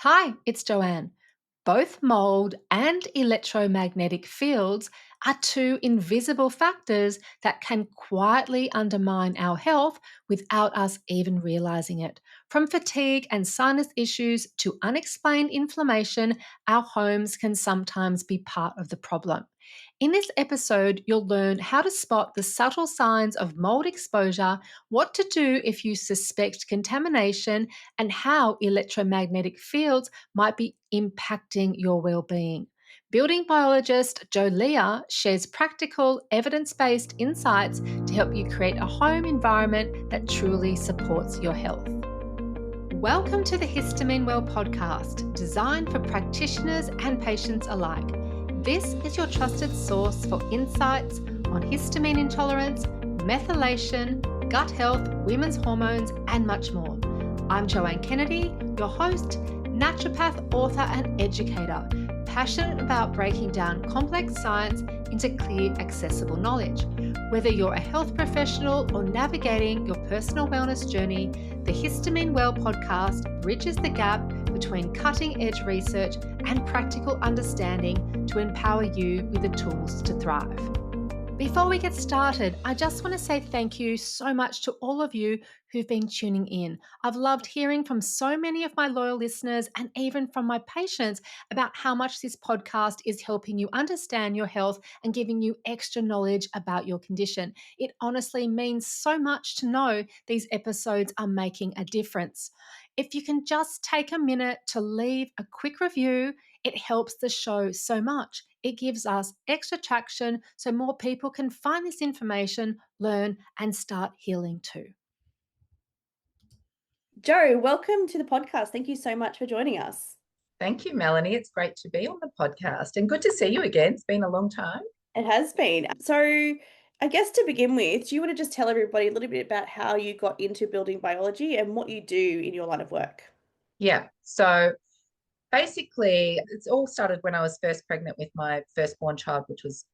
Hi, it's Joanne. Both mold and electromagnetic fields are two invisible factors that can quietly undermine our health without us even realizing it. From fatigue and sinus issues to unexplained inflammation, our homes can sometimes be part of the problem. In this episode, you'll learn how to spot the subtle signs of mold exposure, what to do if you suspect contamination, and how electromagnetic fields might be impacting your well-being. Building biologist Jo Lia shares practical, evidence based insights to help you create a home environment that truly supports your health. Welcome to the Histamine Well Podcast, designed for practitioners and patients alike. This is your trusted source for insights on histamine intolerance, methylation, gut health, women's hormones, and much more. I'm Joanne Kennedy, your host, naturopath, author, and educator, passionate about breaking down complex science into clear, accessible knowledge. Whether you're a health professional or navigating your personal wellness journey, the Histamine Well podcast bridges the gap between cutting-edge research and practical understanding to empower you with the tools to thrive. Before we get started, I just want to say thank you so much to all of you who've been tuning in. I've loved hearing from so many of my loyal listeners and even from my patients about how much this podcast is helping you understand your health and giving you extra knowledge about your condition. It honestly means so much to know these episodes are making a difference. If you can just take a minute to leave a quick review, it helps the show so much. It gives us extra traction so more people can find this information, learn, and start healing too. Jo, welcome to the podcast. Thank you so much for joining us. Thank you, Melanie. It's great to be on the podcast and good to see you again. It's been a long time. It has been. So, I guess to begin with, do you want to just tell everybody a little bit about how you got into building biology and what you do in your line of work? Yeah. So basically, it's all started when I was first pregnant with my firstborn child, which was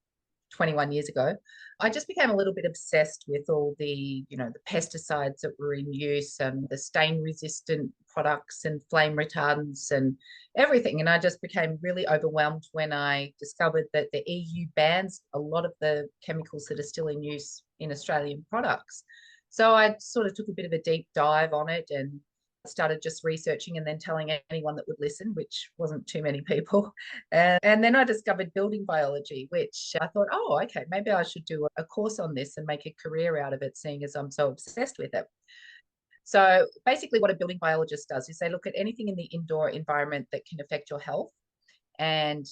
21 years ago. I just became a little bit obsessed with all the pesticides that were in use and the stain resistant products and flame retardants and everything. And I just became really overwhelmed when I discovered that the EU bans a lot of the chemicals that are still in use in Australian products. So I sort of took a bit of a deep dive on it and started just researching and then telling anyone that would listen, which wasn't too many people. And then I discovered building biology, which I thought, oh, okay, maybe I should do a course on this and make a career out of it, seeing as I'm so obsessed with it. So basically what a building biologist does is they look at anything in the indoor environment that can affect your health and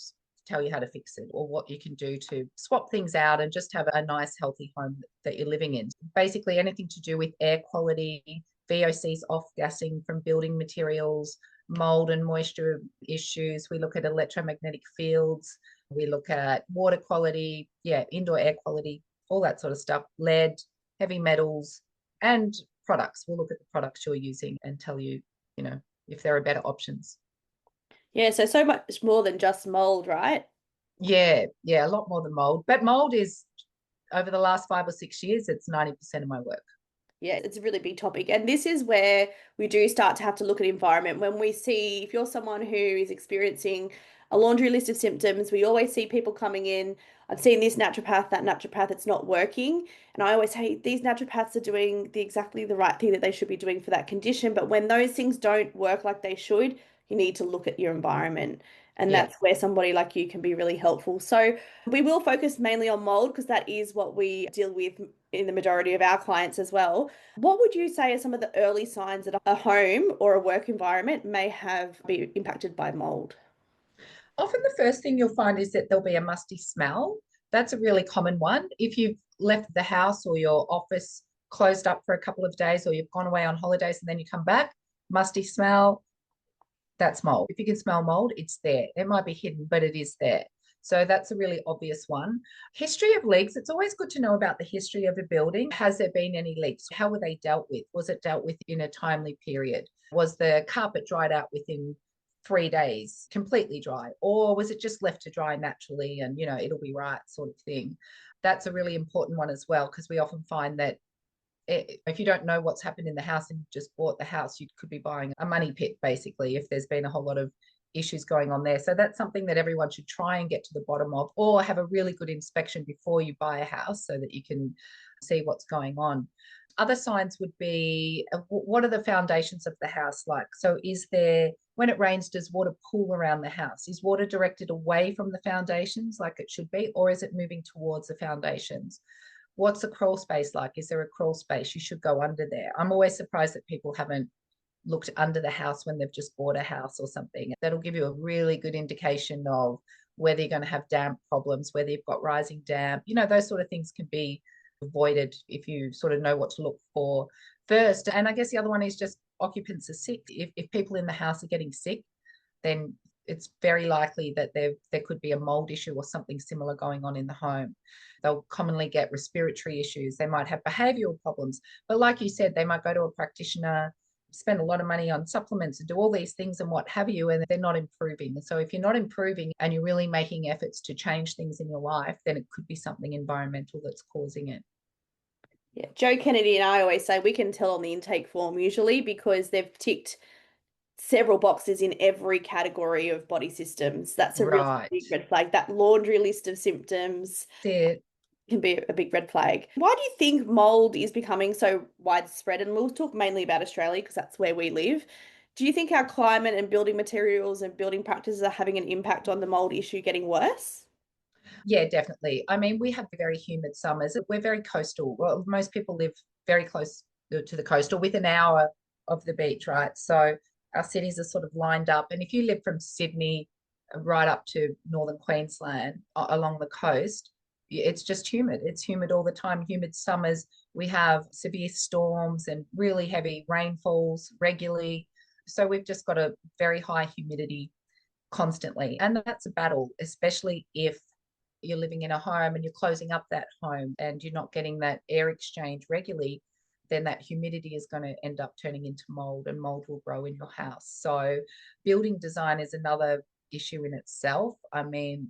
tell you how to fix it or what you can do to swap things out and just have a nice, healthy home that you're living in. Basically anything to do with air quality, VOCs, off-gassing from building materials, mold and moisture issues. We look at electromagnetic fields. We look at water quality, indoor air quality, all that sort of stuff, lead, heavy metals, and products. We'll look at the products you're using and tell you, if there are better options. Yeah, so much more than just mold, right? Yeah, a lot more than mold. But mold is, over the last 5 or 6 years, it's 90% of my work. Yeah, it's a really big topic. And this is where we do start to have to look at environment. When we see, if you're someone who is experiencing a laundry list of symptoms, we always see people coming in. I've seen this naturopath, that naturopath, it's not working. And I always say these naturopaths are doing exactly the right thing that they should be doing for that condition. But when those things don't work like they should, you need to look at your environment. And that's where somebody like you can be really helpful. So we will focus mainly on mold because that is what we deal with in the majority of our clients as well. What would you say are some of the early signs that a home or a work environment may have been impacted by mold? Often the first thing you'll find is that there'll be a musty smell. That's a really common one. If you've left the house or your office closed up for a couple of days or you've gone away on holidays and then you come back, musty smell, that's mold. If you can smell mold, it's there. It might be hidden, but it is there. So that's a really obvious one. History of leaks. It's always good to know about the history of a building. Has there been any leaks? How were they dealt with? Was it dealt with in a timely period? Was the carpet dried out within 3 days, completely dry? Or was it just left to dry naturally and, it'll be right sort of thing? That's a really important one as well, because we often find that if you don't know what's happened in the house and you just bought the house, you could be buying a money pit, basically, if there's been a whole lot of issues going on there. So that's something that everyone should try and get to the bottom of, or have a really good inspection before you buy a house so that you can see what's going on. Other signs would be, what are the foundations of the house like? So is there, when it rains, does water pool around the house? Is water directed away from the foundations like it should be, or is it moving towards the foundations? What's the crawl space like? Is there a crawl space? You should go under there. I'm always surprised that people haven't looked under the house when they've just bought a house or something. That'll give you a really good indication of whether you're going to have damp problems, whether you've got rising damp. Those sort of things can be avoided if you sort of know what to look for first. And I guess the other one is just occupants are sick. If people in the house are getting sick, then it's very likely that there could be a mold issue or something similar going on in the home. They'll commonly get respiratory issues. They might have behavioral problems. But like you said, they might go to a practitioner, spend a lot of money on supplements and do all these things and what have you, and they're not improving. And so if you're not improving and you're really making efforts to change things in your life, then it could be something environmental that's causing it. Yeah, Joe Kennedy and I always say we can tell on the intake form usually because they've ticked several boxes in every category of body systems. That's a real big red flag. That laundry list of symptoms can be a big red flag. Why do you think mold is becoming so widespread? And we'll talk mainly about Australia because that's where we live. Do you think our climate and building materials and building practices are having an impact on the mold issue getting worse? Yeah, definitely. I mean, we have very humid summers. We're very coastal. Well, most people live very close to the coast or within an hour of the beach, right? So our cities are sort of lined up. And if you live from Sydney right up to northern Queensland along the coast, it's just humid. It's humid all the time, humid summers. We have severe storms and really heavy rainfalls regularly. So we've just got a very high humidity constantly. And that's a battle, especially if you're living in a home and you're closing up that home and you're not getting that air exchange regularly, then that humidity is going to end up turning into mold, and mold will grow in your house. So building design is another issue in itself. I mean,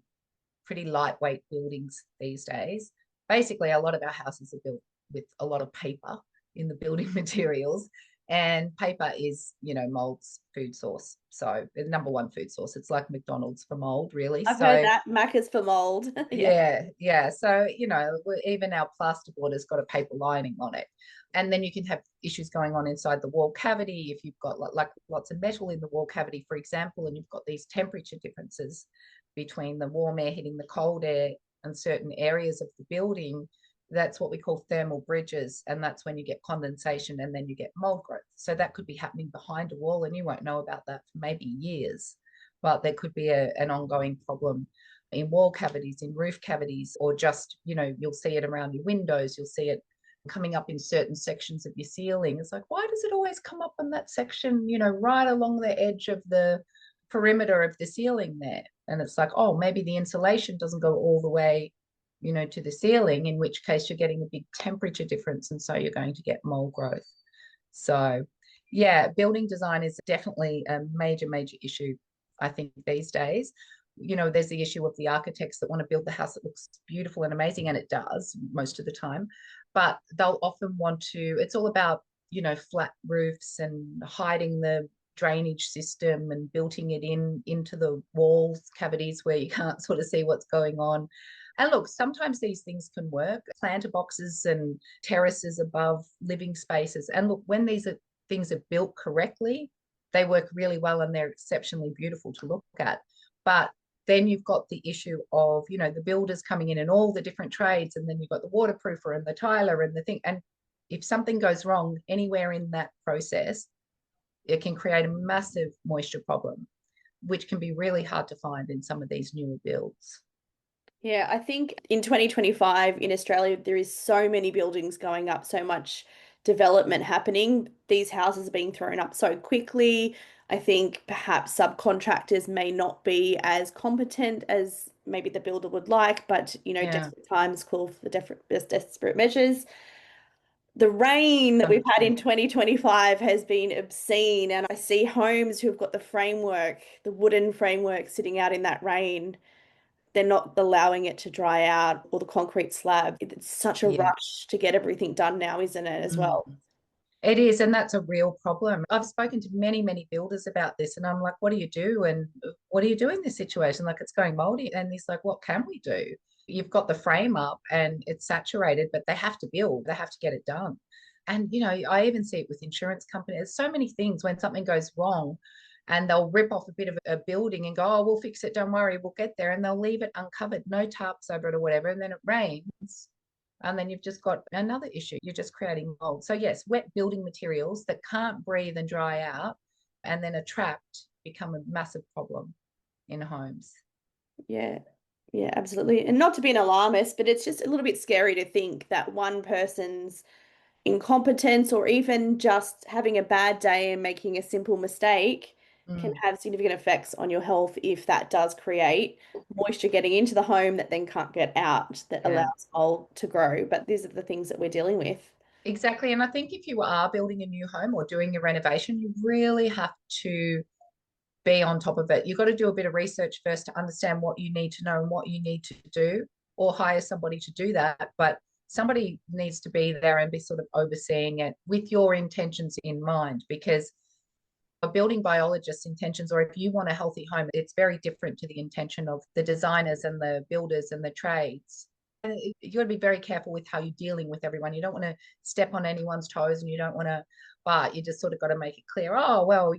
pretty lightweight buildings these days. Basically, a lot of our houses are built with a lot of paper in the building materials. And paper is, mold's food source. So the number one food source. It's like McDonald's for mold, really. I've heard that. Macca's for mold. Yeah. So, even our plasterboard has got a paper lining on it. And then you can have issues going on inside the wall cavity. If you've got like lots of metal in the wall cavity, for example, and you've got these temperature differences between the warm air hitting the cold air and certain areas of the building, that's what we call thermal bridges. And that's when you get condensation and then you get mold growth. So that could be happening behind a wall and you won't know about that for maybe years. But there could be an ongoing problem in wall cavities, in roof cavities, or just, you'll see it around your windows. You'll see it coming up in certain sections of your ceiling. It's like, why does it always come up on that section, right along the edge of the perimeter of the ceiling there? And it's like, oh, maybe the insulation doesn't go all the way, to the ceiling, in which case you're getting a big temperature difference. And so you're going to get mold growth. So yeah, building design is definitely a major, major issue, I think, these days. There's the issue of the architects that want to build the house that looks beautiful and amazing, and it does most of the time. But they'll often want to, it's all about, flat roofs and hiding the drainage system and building it into the walls cavities where you can't sort of see what's going on. And look, sometimes these things can work. Planter boxes and terraces above living spaces. And look, when these things are built correctly, they work really well and they're exceptionally beautiful to look at. But then you've got the issue of, the builders coming in and all the different trades, and then you've got the waterproofer and the tiler and the thing. And if something goes wrong anywhere in that process, it can create a massive moisture problem, which can be really hard to find in some of these newer builds. Yeah, I think in 2025 in Australia, there is so many buildings going up, so much development happening. These houses are being thrown up so quickly. I think perhaps subcontractors may not be as competent as maybe the builder would like, but desperate times call for desperate measures. The rain that we've had in 2025 has been obscene, and I see homes who have got the wooden framework sitting out in that rain. they're not allowing it to dry out, or the concrete slab. It's such a Yeah. rush to get everything done now, isn't it, as well? It is, and that's a real problem. I've spoken to many, many builders about this, and I'm like, what do you do? And what do you do in this situation? Like, it's going moldy. And he's like, what can we do? You've got the frame up and it's saturated, but they have to build, they have to get it done. And, I even see it with insurance companies. There's so many things when something goes wrong and they'll rip off a bit of a building and go, oh, we'll fix it. Don't worry, we'll get there. And they'll leave it uncovered, no tarps over it or whatever. And then it rains. And then you've just got another issue. You're just creating mold. So yes, wet building materials that can't breathe and dry out and then are trapped become a massive problem in homes. Yeah. Yeah, absolutely. And not to be an alarmist, but it's just a little bit scary to think that one person's incompetence, or even just having a bad day and making a simple mistake, can have significant effects on your health if that does create moisture getting into the home that then can't get out, that Yeah. allows mold to grow. But these are the things that we're dealing with. Exactly. And I think if you are building a new home or doing a renovation, you really have to be on top of it. You've got to do a bit of research first to understand what you need to know and what you need to do, or hire somebody to do that. But somebody needs to be there and be sort of overseeing it with your intentions in mind, because a building biologist's intentions, or if you want a healthy home, it's very different to the intention of the designers and the builders and the trades. And you got to be very careful with how you're dealing with everyone. You don't want to step on anyone's toes, and you don't want to, but you just sort of got to make it clear, oh, well,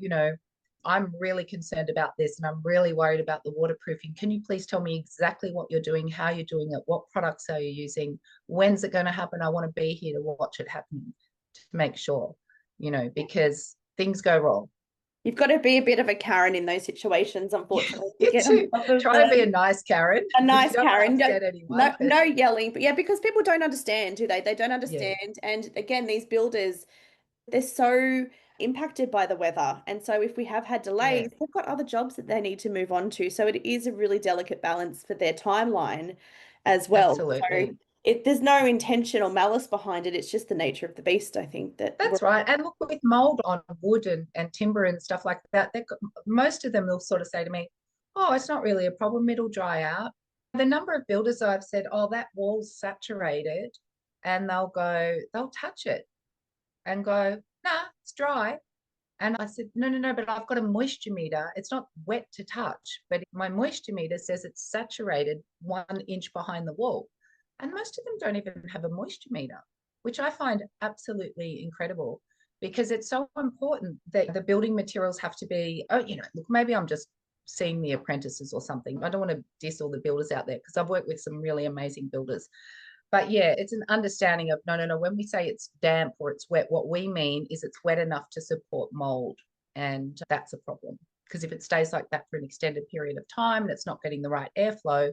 I'm really concerned about this and I'm really worried about the waterproofing. Can you please tell me exactly what you're doing, how you're doing it, what products are you using, when's it going to happen? I want to be here to watch it happen, to make sure, because things go wrong. You've got to be a bit of a Karen in those situations, unfortunately. Try to be a nice Karen. A nice You don't Karen. upset anyone, No yelling. But yeah, because people don't understand, do they? They don't Yeah. understand. And again, these builders, they're so impacted by the weather. And so if we have had delays, they've got other jobs that they need to move on to. So it is a really delicate balance for their timeline as well. Absolutely. So there's no intention or malice behind it. It's just the nature of the beast, I think. That's right. And look, with mold on wood and timber and stuff like that, most of them will sort of say to me, oh, it's not really a problem. It'll dry out. The number of builders I've said, oh, that wall's saturated, and they'll touch it and go, nah, it's dry. And I said, no, but I've got a moisture meter. It's not wet to touch, but my moisture meter says it's saturated 1 inch behind the wall. And most of them don't even have a moisture meter, which I find absolutely incredible, because it's so important that the building materials have to be, look, maybe I'm just seeing The Apprentices or something. I don't want to diss all the builders out there, because I've worked with some really amazing builders. But yeah, it's an understanding of no. When we say it's damp or it's wet, what we mean is it's wet enough to support mold. And that's a problem, because if it stays like that for an extended period of time and it's not getting the right airflow,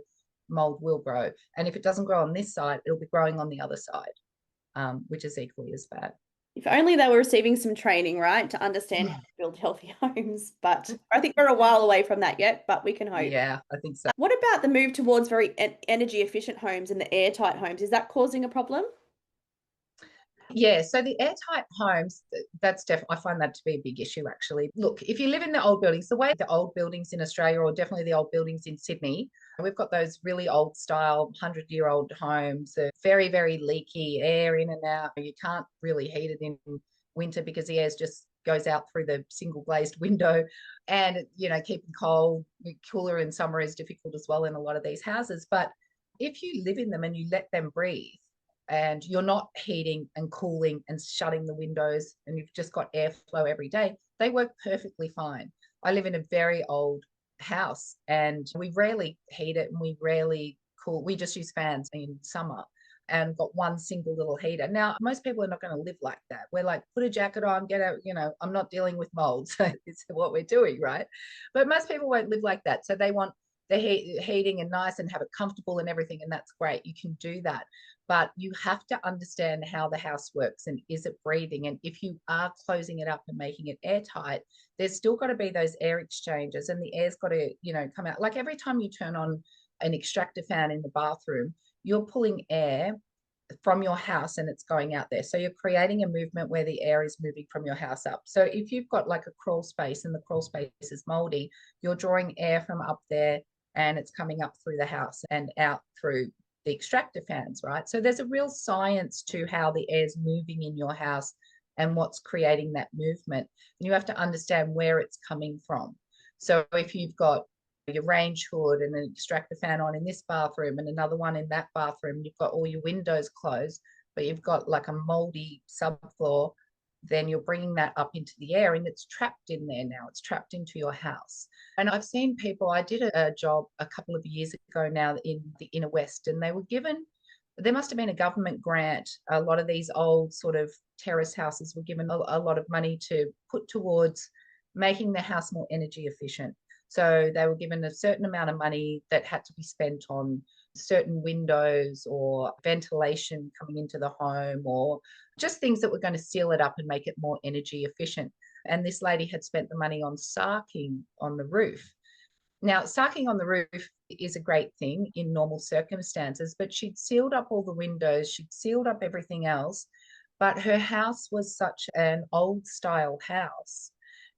mold will grow. And if it doesn't grow on this side, it'll be growing on the other side, which is equally as bad. If only they were receiving some training, right, to understand how to build healthy homes. But I think we're a while away from that yet, but we can hope. Yeah, I think so. What about the move towards very energy efficient homes and the airtight homes? Is that causing a problem? Yeah, so the airtight homes, that's definitely, I find that to be a big issue, actually. Look, if you live in the old buildings, the way the old buildings in Australia, or definitely the old buildings in Sydney, we've got those really old style 100-year-old homes, very, very leaky air in and out. You can't really heat it in winter because the air just goes out through the single glazed window. And, keeping cold, cooler in summer is difficult as well in a lot of these houses. But if you live in them and you let them breathe, and you're not heating and cooling and shutting the windows, and you've just got airflow every day, they work perfectly fine. I live in a very old house and we rarely heat it and we rarely cool. We just use fans in summer and got one single little heater. Now, most people are not going to live like that. We're like, put a jacket on, get out, I'm not dealing with mold. So it's what we're doing, right? But most people won't live like that. So they want the heating and nice and have it comfortable and everything. And that's great. You can do that. But you have to understand how the house works and is it breathing? And if you are closing it up and making it airtight, there's still got to be those air exchanges, and the air's got to, come out. Like every time you turn on an extractor fan in the bathroom, you're pulling air from your house and it's going out there. So you're creating a movement where the air is moving from your house up. So if you've got like a crawl space and the crawl space is moldy, you're drawing air from up there and it's coming up through the house and out through the extractor fans, right? So there's a real science to how the air is moving in your house and what's creating that movement. And you have to understand where it's coming from. So if you've got your range hood and an extractor fan on in this bathroom and another one in that bathroom, you've got all your windows closed, but you've got like a moldy subfloor, then you're bringing that up into the air and it's trapped in there now. It's trapped into your house. And I've seen people, I did a job a couple of years ago now in the inner west, and they were given, there must have been a government grant. A lot of these old sort of terrace houses were given a lot of money to put towards making the house more energy efficient. So they were given a certain amount of money that had to be spent on certain windows or ventilation coming into the home, or just things that were going to seal it up and make it more energy efficient. And this lady had spent the money on sarking on the roof. Now, sarking on the roof is a great thing in normal circumstances, but she'd sealed up all the windows, she'd sealed up everything else, but her house was such an old style house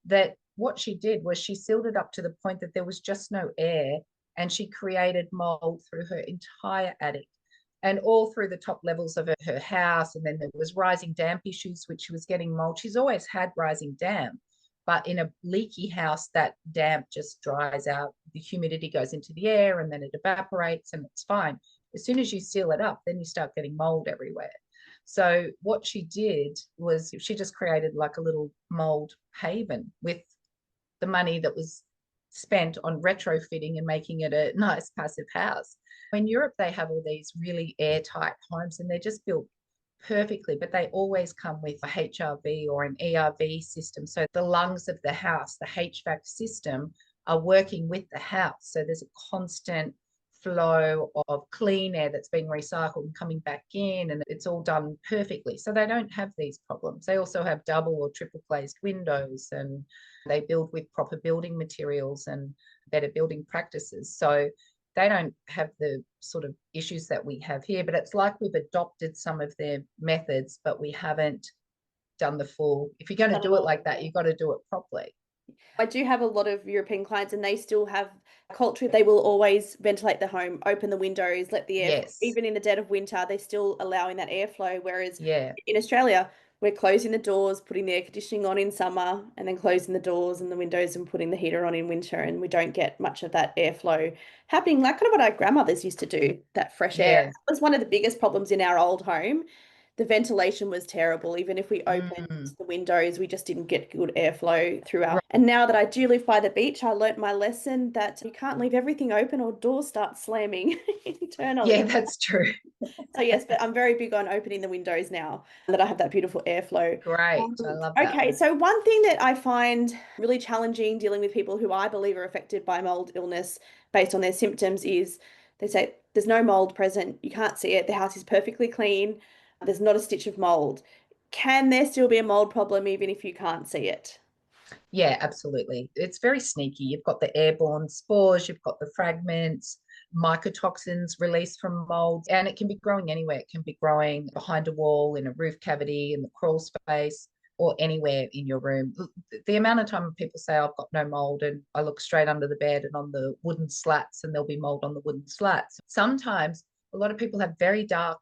that what she did was she sealed it up to the point that there was just no air, and she created mold through her entire attic and all through the top levels of her house. And then there was rising damp issues, which she was getting mold. She's always had rising damp, but in a leaky house, that damp just dries out. The humidity goes into the air and then it evaporates and it's fine. As soon as you seal it up, then you start getting mold everywhere. So what she did was she just created like a little mold haven with the money that was spent on retrofitting and making it a nice passive house. In Europe, they have all these really airtight homes and they're just built perfectly, but they always come with a HRV or an ERV system. So the lungs of the house, the HVAC system, are working with the house. So there's a constant flow of clean air that's being recycled and coming back in, and it's all done perfectly. So they don't have these problems. They also have double or triple glazed windows, and they build with proper building materials and better building practices. So they don't have the sort of issues that we have here, but it's like we've adopted some of their methods, but we haven't done the full. If you're going to do it like that, you've got to do it properly. I do have a lot of European clients and they still have a culture. They will always ventilate the home, open the windows, let the air, Yes. even in the dead of winter, they're still allowing that airflow. Whereas Yeah. in Australia, we're closing the doors, putting the air conditioning on in summer, and then closing the doors and the windows and putting the heater on in winter. And we don't get much of that airflow happening, like kind of what our grandmothers used to do, that fresh air. Yeah. That was one of the biggest problems in our old home. The ventilation was terrible. Even if we opened the windows, we just didn't get good airflow throughout. Right. And now that I do live by the beach, I learnt my lesson that you can't leave everything open or doors start slamming internally. Yeah, that's true. So yes, but I'm very big on opening the windows now that I have that beautiful airflow. Great. I love that. Okay, so one thing that I find really challenging dealing with people who I believe are affected by mold illness based on their symptoms is they say there's no mold present, you can't see it, the house is perfectly clean, there's not a stitch of mold. Can there still be a mold problem even if you can't see it? Yeah, absolutely. It's very sneaky. You've got the airborne spores, you've got the fragments, mycotoxins released from mold, and it can be growing anywhere. It can be growing behind a wall, in a roof cavity, in the crawl space, or anywhere in your room. The amount of time people say, I've got no mold, and I look straight under the bed and on the wooden slats, and there'll be mold on the wooden slats. Sometimes a lot of people have very dark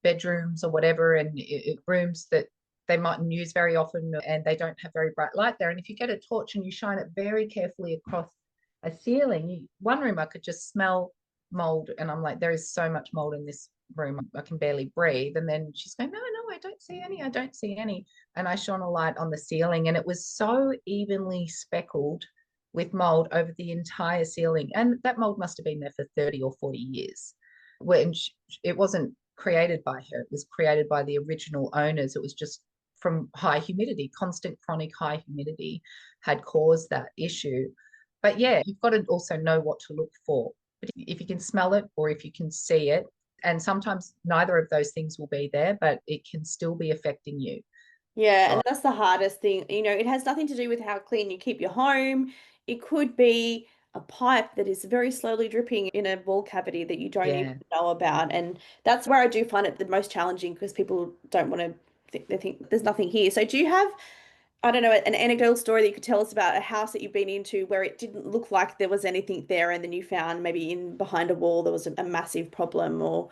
bedrooms or whatever, and rooms that they mightn't use very often, and they don't have very bright light there. And if you get a torch and you shine it very carefully across a ceiling, one room I could just smell mold, and I'm like, there is so much mold in this room, I can barely breathe. And then she's going, no, I don't see any, and I shone a light on the ceiling, and it was so evenly speckled with mold over the entire ceiling, and that mold must have been there for 30 or 40 years. When it wasn't created by her, it was created by the original owners. It was just from high humidity. Constant chronic high humidity had caused that issue. But yeah, you've got to also know what to look for. But if you can smell it or if you can see it, and sometimes neither of those things will be there, but it can still be affecting you. Yeah, and that's the hardest thing. It has nothing to do with how clean you keep your home. It could be a pipe that is very slowly dripping in a wall cavity that you don't even know about. And that's where I do find it the most challenging because people don't want to think, they think there's nothing here. So do you have I don't know, an anecdotal story that you could tell us about a house that you've been into where it didn't look like there was anything there, and then you found maybe in behind a wall there was a massive problem or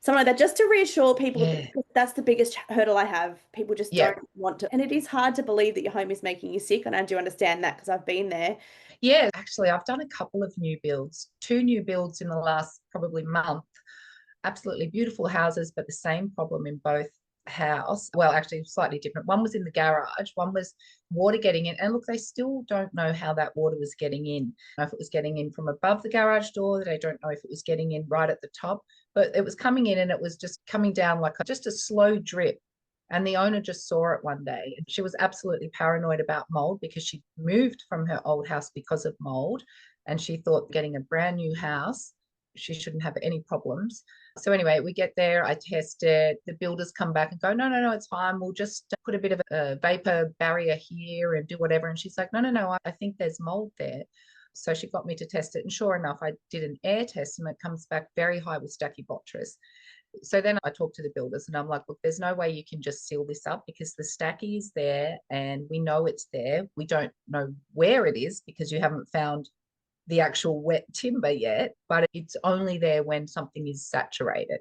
something like that, just to reassure people. Yeah. That's the biggest hurdle I have. People just Yeah. don't want to, and it is hard to believe that your home is making you sick, and I do understand that because I've been there. Yeah, actually, I've done a couple of new builds, two new builds in the last probably month. Absolutely beautiful houses, but the same problem in both house. Well, actually, slightly different. One was in the garage, one was water getting in. And look, they still don't know how that water was getting in. I don't know if it was getting in from above the garage door, they don't know if it was getting in right at the top, but it was coming in and it was just coming down like just a slow drip. And the owner just saw it one day. And she was absolutely paranoid about mold because she moved from her old house because of mold. And she thought getting a brand new house, she shouldn't have any problems. So anyway, we get there, I test it. The builders come back and go, no, no, no, it's fine. We'll just put a bit of a vapor barrier here and do whatever. And she's like, no, no, no, I think there's mold there. So she got me to test it. And sure enough, I did an air test and it comes back very high with Stachybotrys. So then I talked to the builders and I'm like, look, there's no way you can just seal this up because the stacky is there and we know it's there. We don't know where it is because you haven't found the actual wet timber yet, but it's only there when something is saturated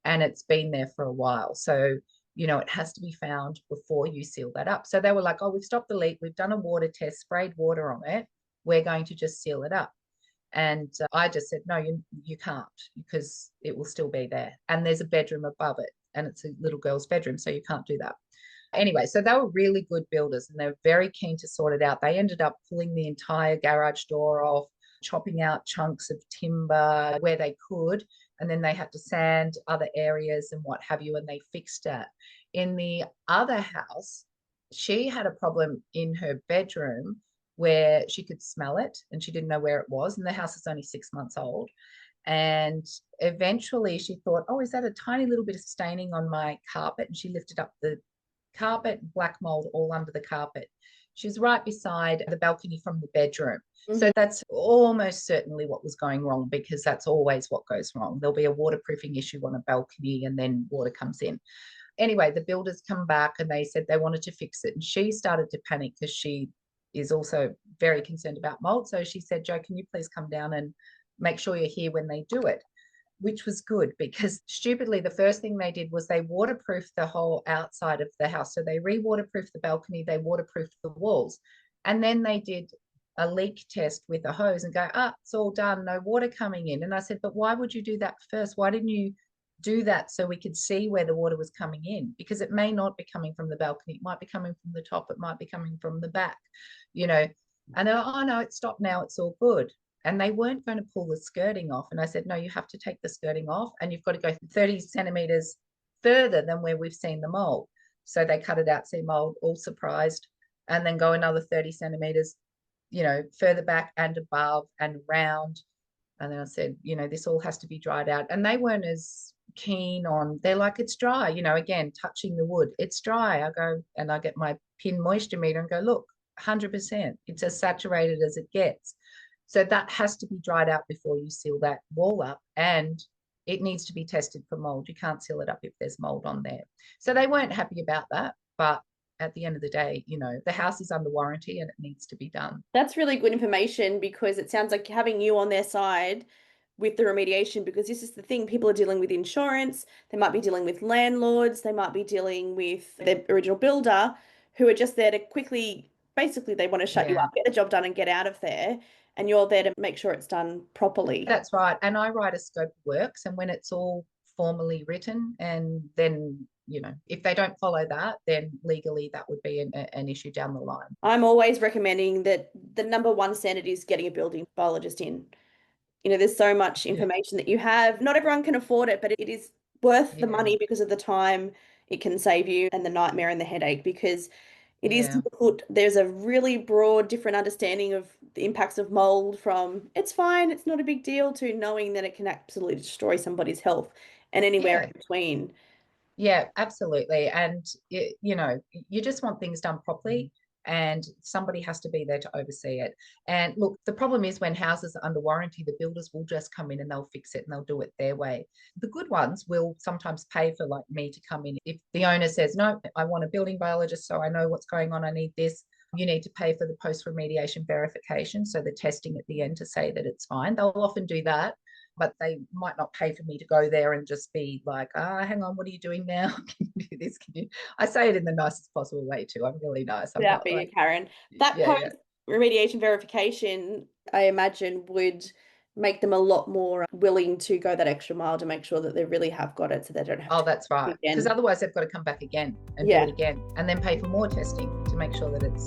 and it's been there for a while. So, it has to be found before you seal that up. So they were like, oh, we've stopped the leak. We've done a water test, sprayed water on it. We're going to just seal it up. And I just said, no, you can't because it will still be there. And there's a bedroom above it and it's a little girl's bedroom. So you can't do that. Anyway, so they were really good builders and they were very keen to sort it out. They ended up pulling the entire garage door off, chopping out chunks of timber where they could, and then they had to sand other areas and what have you, and they fixed it. In the other house, she had a problem in her bedroom where she could smell it and she didn't know where it was, and the house is only 6 months old. And eventually she thought, oh, is that a tiny little bit of staining on my carpet? And she lifted up the carpet, black mold all under the carpet. She was right beside the balcony from the bedroom. Mm-hmm. So that's almost certainly what was going wrong because that's always what goes wrong. There'll be a waterproofing issue on a balcony and then water comes in. Anyway, the builders come back and they said they wanted to fix it. And she started to panic because she is also very concerned about mold. So she said, Jo, can you please come down and make sure you're here when they do it? Which was good because stupidly, the first thing they did was they waterproofed the whole outside of the house. So they re-waterproofed the balcony, they waterproofed the walls. And then they did a leak test with a hose and go, it's all done, no water coming in. And I said, but why would you do that first? Why didn't you do that so we could see where the water was coming in? Because it may not be coming from the balcony. It might be coming from the top. It might be coming from the back, And they're like, oh, no, it's stopped now. It's all good. And they weren't going to pull the skirting off. And I said, no, you have to take the skirting off and you've got to go 30 centimeters further than where we've seen the mold. So they cut it out, see mold, all surprised, and then go another 30 centimeters, further back and above and round. And then I said, this all has to be dried out. And they weren't as keen on, they're like, it's dry, again, touching the wood. It's dry. I go, and I get my pin moisture meter and go, look, 100%. It's as saturated as it gets. So that has to be dried out before you seal that wall up, and it needs to be tested for mold. You can't seal it up if there's mold on there. So they weren't happy about that, but at the end of the day, the house is under warranty and it needs to be done. That's really good information because it sounds like having you on their side with the remediation, because this is the thing, people are dealing with insurance, they might be dealing with landlords, they might be dealing with their original builder who are just there to quickly, basically they want to shut you up, get the job done and get out of there. And you're there to make sure it's done properly. That's right. And I write a scope of works, and when it's all formally written, and then, if they don't follow that, then legally that would be an issue down the line. I'm always recommending that the number one standard is getting a building biologist in. There's so much information that you have. Not everyone can afford it, but it is worth the money because of the time it can save you and the nightmare and the headache, because it is difficult. There's a really broad, different understanding of the impacts of mold, from it's fine, it's not a big deal, to knowing that it can absolutely destroy somebody's health, and anywhere in between. Yeah, absolutely. And, you just want things done properly. and somebody has to be there to oversee it. And look, the problem is when houses are under warranty, the builders will just come in and they'll fix it and they'll do it their way. The good ones will sometimes pay for like me to come in. If the owner says, no, I want a building biologist, so I know what's going on, I need this, you need to pay for the post-remediation verification, so the testing at the end to say that it's fine. They'll often do that, but they might not pay for me to go there and just be like, hang on, what are you doing now? Can you do this? Can you? I say it in the nicest possible way too. I'm really nice. I'm Without being like, a Karen. That post-remediation verification, I imagine, would make them a lot more willing to go that extra mile to make sure that they really have got it, so they don't have to. That's right. Because otherwise they've got to come back again and do it again, and then pay for more testing to make sure that it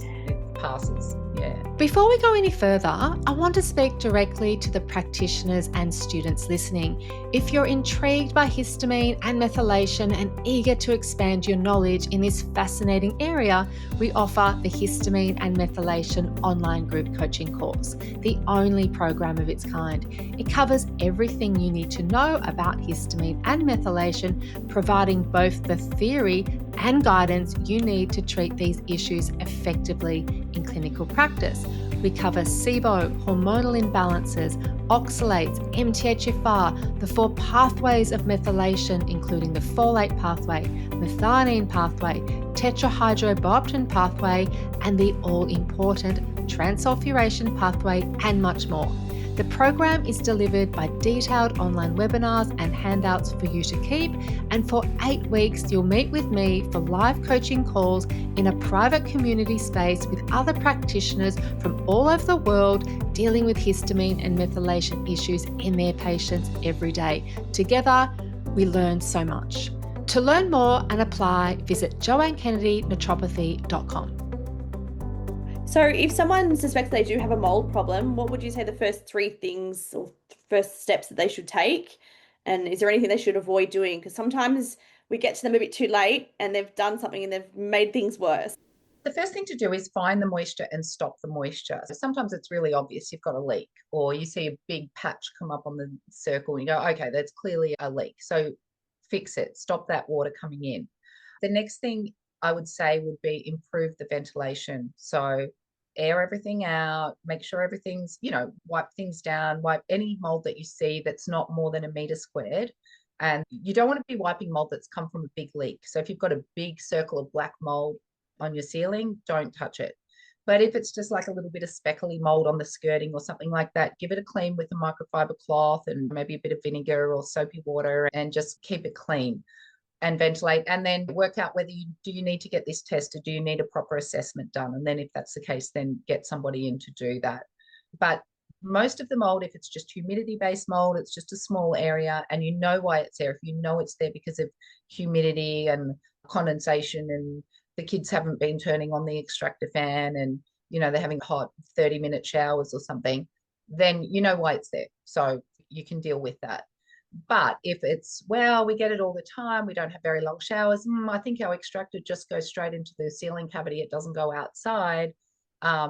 passes. Yeah. Before we go any further, I want to speak directly to the practitioners and students listening. If you're intrigued by histamine and methylation and eager to expand your knowledge in this fascinating area, we offer the Histamine and Methylation online group coaching course, the only program of its kind. It covers everything you need to know about histamine and methylation, providing both the theory and guidance you need to treat these issues effectively in clinical practice. We cover SIBO, hormonal imbalances, oxalates, MTHFR, the 4 pathways of methylation, including the folate pathway, methionine pathway, tetrahydrobiopterin pathway, and the all-important transsulfuration pathway, and much more. The program is delivered by detailed online webinars and handouts for you to keep, and for 8 weeks you'll meet with me for live coaching calls in a private community space with other practitioners from all over the world dealing with histamine and methylation issues in their patients every day. Together, we learn so much. To learn more and apply, visit joannekennedynaturopathy.com. So if someone suspects they do have a mold problem, what would you say the first 3 things or first steps that they should take? And is there anything they should avoid doing? Because sometimes we get to them a bit too late and they've done something and they've made things worse. The first thing to do is find the moisture and stop the moisture. So sometimes it's really obvious you've got a leak, or you see a big patch come up on the circle and you go, okay, that's clearly a leak. So fix it, stop that water coming in. The next thing I would say would be improve the ventilation. So air everything out, make sure everything's, wipe things down, wipe any mold that you see that's not more than a meter squared. And you don't want to be wiping mold that's come from a big leak. So if you've got a big circle of black mold on your ceiling, don't touch it. But if it's just like a little bit of speckly mold on the skirting or something like that, give it a clean with a microfiber cloth and maybe a bit of vinegar or soapy water, and just keep it clean and ventilate, and then work out whether do you need to get this tested, do you need a proper assessment done, and then if that's the case, then get somebody in to do that. But most of the mold, if it's just humidity-based mold, it's just a small area and you know why it's there. If you know it's there because of humidity and condensation, and the kids haven't been turning on the extractor fan, and they're having hot 30-minute showers or something, then you know why it's there, so you can deal with that. But if it's, well, we get it all the time, we don't have very long showers, I think our extractor just goes straight into the ceiling cavity, it doesn't go outside,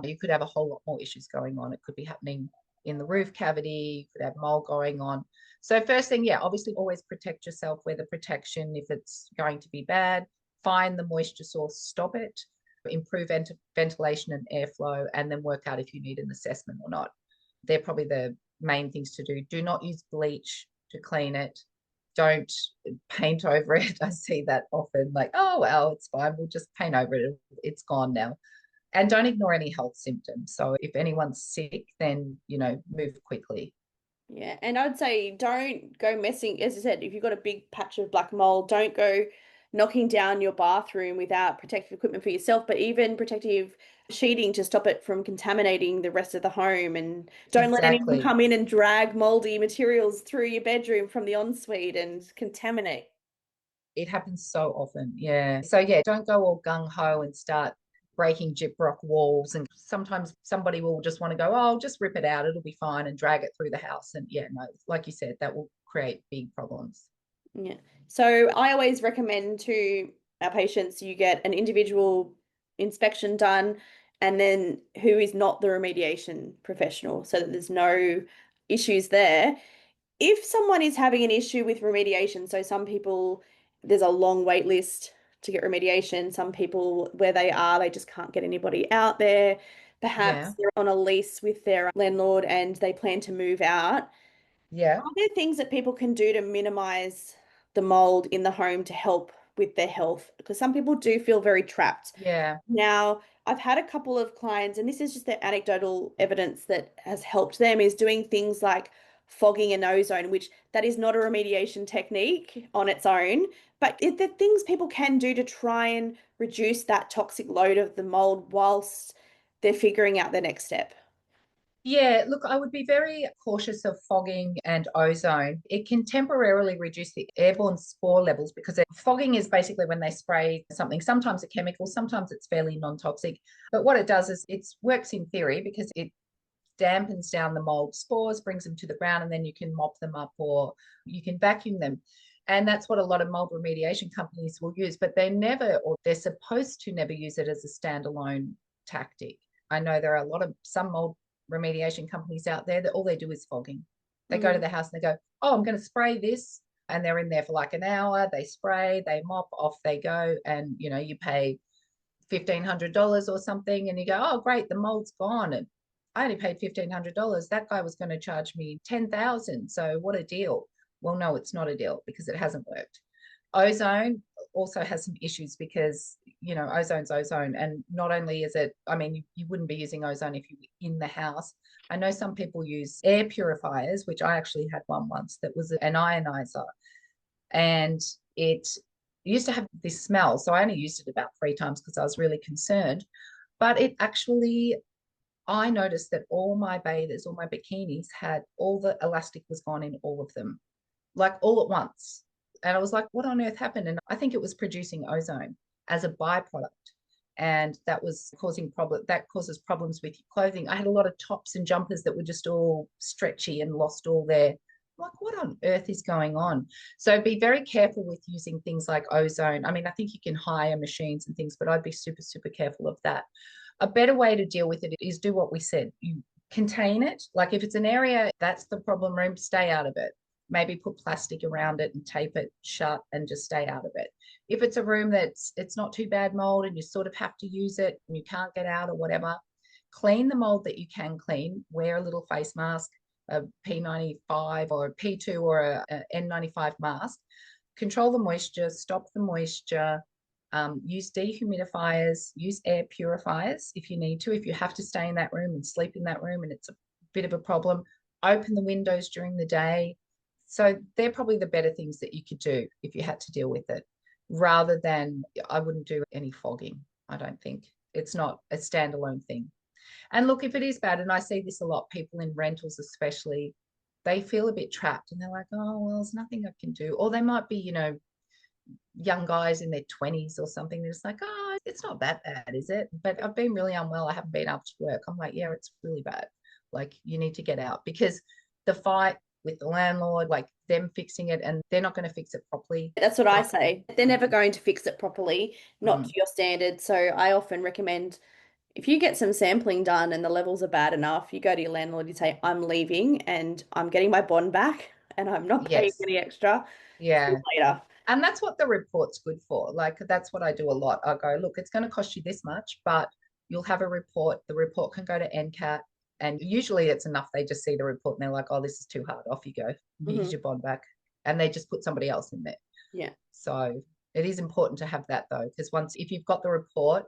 you could have a whole lot more issues going on. It could be happening in the roof cavity, you could have mold going on. So first thing, obviously always protect yourself, weather protection if it's going to be bad, find the moisture source, stop it, improve ventilation and airflow, and then work out if you need an assessment or not. They're probably the main things to do. Do not use bleach to clean it. Don't paint over it. I see that often, like, oh, well, it's fine, we'll just paint over it, it's gone now. And don't ignore any health symptoms. So if anyone's sick, then, move quickly. Yeah, and I'd say don't go messing, as I said, if you've got a big patch of black mold, don't go knocking down your bathroom without protective equipment for yourself, but even protective sheeting to stop it from contaminating the rest of the home. And don't let anyone come in and drag moldy materials through your bedroom from the ensuite and contaminate. It happens so often, yeah. So don't go all gung-ho and start breaking gyprock walls, and sometimes somebody will just want to go, oh, just rip it out, it'll be fine, and drag it through the house. And no, like you said, that will create big problems. Yeah. So I always recommend to our patients you get an individual inspection done, and then who is not the remediation professional, so that there's no issues there. If someone is having an issue with remediation, so some people, there's a long wait list to get remediation. Some people, where they are, they just can't get anybody out there. Perhaps Yeah. they're on a lease with their landlord and they plan to move out. Yeah. Are there things that people can do to minimize the mold in the home to help with their health? Because some people do feel very trapped. Yeah. Now, I've had a couple of clients, and this is just their anecdotal evidence that has helped them, is doing things like fogging and ozone, which that is not a remediation technique on its own, but the things people can do to try and reduce that toxic load of the mold whilst they're figuring out their next step. Yeah, look, I would be very cautious of fogging and ozone. It can temporarily reduce the airborne spore levels because fogging is basically when they spray something, sometimes a chemical, sometimes it's fairly non-toxic. But what it does is it works in theory because it dampens down the mold spores, brings them to the ground, and then you can mop them up or you can vacuum them. And that's what a lot of mold remediation companies will use, but they never, or they're supposed to never use it as a standalone tactic. I know there are some mold remediation companies out there that all they do is fogging. They go to the house and they go, oh, I'm going to spray this. And they're in there for like an hour. They spray, they mop, off they go. And, you pay $1,500 or something. And you go, oh, great, the mold's gone. And I only paid $1,500. That guy was going to charge me $10,000. So what a deal. Well, no, it's not a deal because it hasn't worked. Ozone also has some issues because, ozone's ozone. And not only is it, you wouldn't be using ozone if you were in the house. I know some people use air purifiers, which I actually had one once that was an ionizer. And it used to have this smell. So I only used it about 3 times because I was really concerned. But it actually, I noticed that all my bathers, all my bikinis had all the elastic was gone in all of them, like all at once. And I was like, what on earth happened? And I think it was producing ozone as a byproduct. And that was that causes problems with your clothing. I had a lot of tops and jumpers that were just all stretchy and lost all their, I'm like, what on earth is going on? So be very careful with using things like ozone. I think you can hire machines and things, but I'd be super, super careful of that. A better way to deal with it is do what we said. You contain it. Like if it's an area that's the problem room, stay out of it. Maybe put plastic around it and tape it shut and just stay out of it. If it's a room it's not too bad mold and you sort of have to use it and you can't get out or whatever, clean the mold that you can clean. Wear a little face mask, a P95 or a P2 or a N95 mask. Control the moisture, stop the moisture. Use dehumidifiers, use air purifiers if you need to. If you have to stay in that room and sleep in that room and it's a bit of a problem, open the windows during the day. So they're probably the better things that you could do if you had to deal with it, rather than I wouldn't do any fogging. I don't think it's not a standalone thing. And look, if it is bad, and I see this a lot, people in rentals especially, they feel a bit trapped and they're like, oh, well, there's nothing I can do. Or they might be, young guys in their 20s or something. They're just like, oh, it's not that bad, is it? But I've been really unwell. I haven't been able to work. I'm like, yeah, it's really bad. Like you need to get out because the fight with the landlord, like them fixing it, and they're not going to fix it properly. That's what I say. They're never going to fix it properly, not to your standard. So I often recommend if you get some sampling done and the levels are bad enough, you go to your landlord, you say, I'm leaving and I'm getting my bond back and I'm not paying any extra. Yeah. See you later. And that's what the report's good for. Like that's what I do a lot. I go, look, it's going to cost you this much, but you'll have a report. The report can go to NCAT. And usually it's enough. They just see the report and they're like, oh, this is too hard. Off you go. Use your bond back. And they just put somebody else in there. Yeah. So it is important to have that though, because if you've got the report,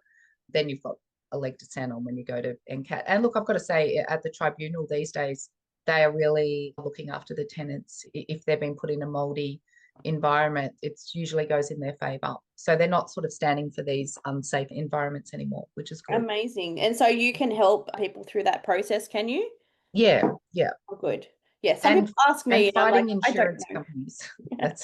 then you've got a leg to stand on when you go to NCAT. And look, I've got to say at the tribunal these days, they are really looking after the tenants. If they've been put in a moldy environment, it usually goes in their favor. So they're not sort of standing for these unsafe environments anymore, which is good. Amazing. And so you can help people through that process, can you? Yeah. Oh, good. Yeah. Some people ask me, and fighting like, insurance companies.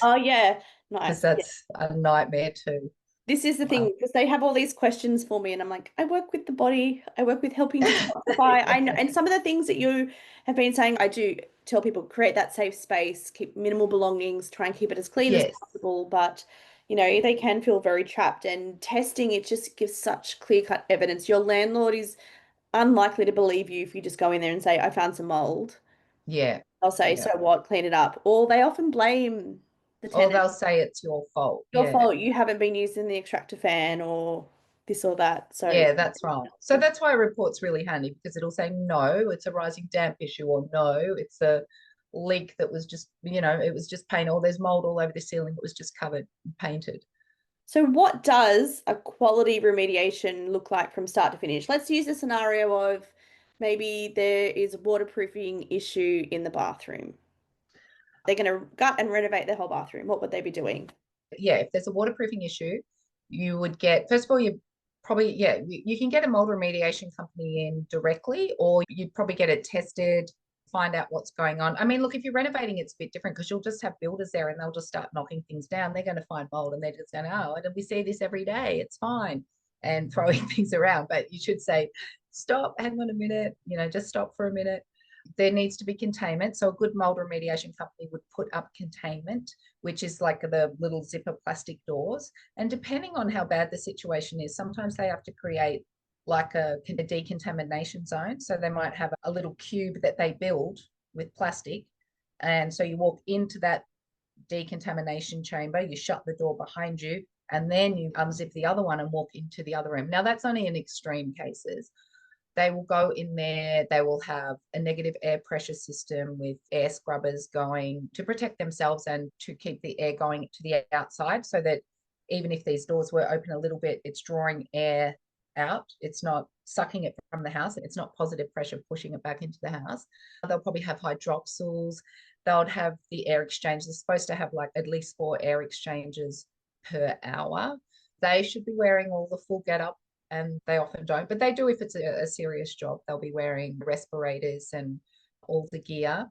Oh, yeah. Nice. Because that's a nightmare too. This is the thing, because they have all these questions for me and I'm like, I work with the body. I work with helping to detoxify. I know, and some of the things that you have been saying, I do tell people, create that safe space, keep minimal belongings, try and keep it as clean as possible. But, they can feel very trapped, and testing, it just gives such clear-cut evidence. Your landlord is unlikely to believe you if you just go in there and say, I found some mold. Yeah. I'll say, so what? Clean it up. Or they often blame The Or tenant, they'll say it's your fault. your Yeah. fault, you haven't been using the extractor fan or this or that. So Yeah, that's right. So that's why a report's really handy, because it'll say, no, it's a rising damp issue, or no, it's a leak that was just, it was just paint, or there's mold all over the ceiling. It was just covered and painted. So what does a quality remediation look like from start to finish? Let's use the scenario of maybe there is a waterproofing issue in the bathroom. They're going to gut and renovate their whole bathroom. What would they be doing? Yeah, if there's a waterproofing issue, you would get, first of all, you can get a mold remediation company in directly, or you'd probably get it tested, find out what's going on. I mean, look, if you're renovating, it's a bit different, because you'll just have builders there and they'll just start knocking things down. They're going to find mold and they're just going, oh, we see this every day, it's fine, and throwing things around. But you should say, stop, hang on a minute, just stop for a minute. There needs to be containment. So a good mold remediation company would put up containment, which is like the little zipper plastic doors. And depending on how bad the situation is, sometimes they have to create like a decontamination zone. So they might have a little cube that they build with plastic. And so you walk into that decontamination chamber, you shut the door behind you, and then you unzip the other one and walk into the other room. Now, that's only in extreme cases. They will go in there, they will have a negative air pressure system with air scrubbers going to protect themselves and to keep the air going to the outside, so that even if these doors were open a little bit, it's drawing air out. It's not sucking it from the house. It's not positive pressure pushing it back into the house. They'll probably have hydroxyls. They'll have the air exchange. They're supposed to have like at least 4 air exchanges per hour. They should be wearing all the full get up, and they often don't, but they do if it's a serious job. They'll be wearing respirators and all the gear.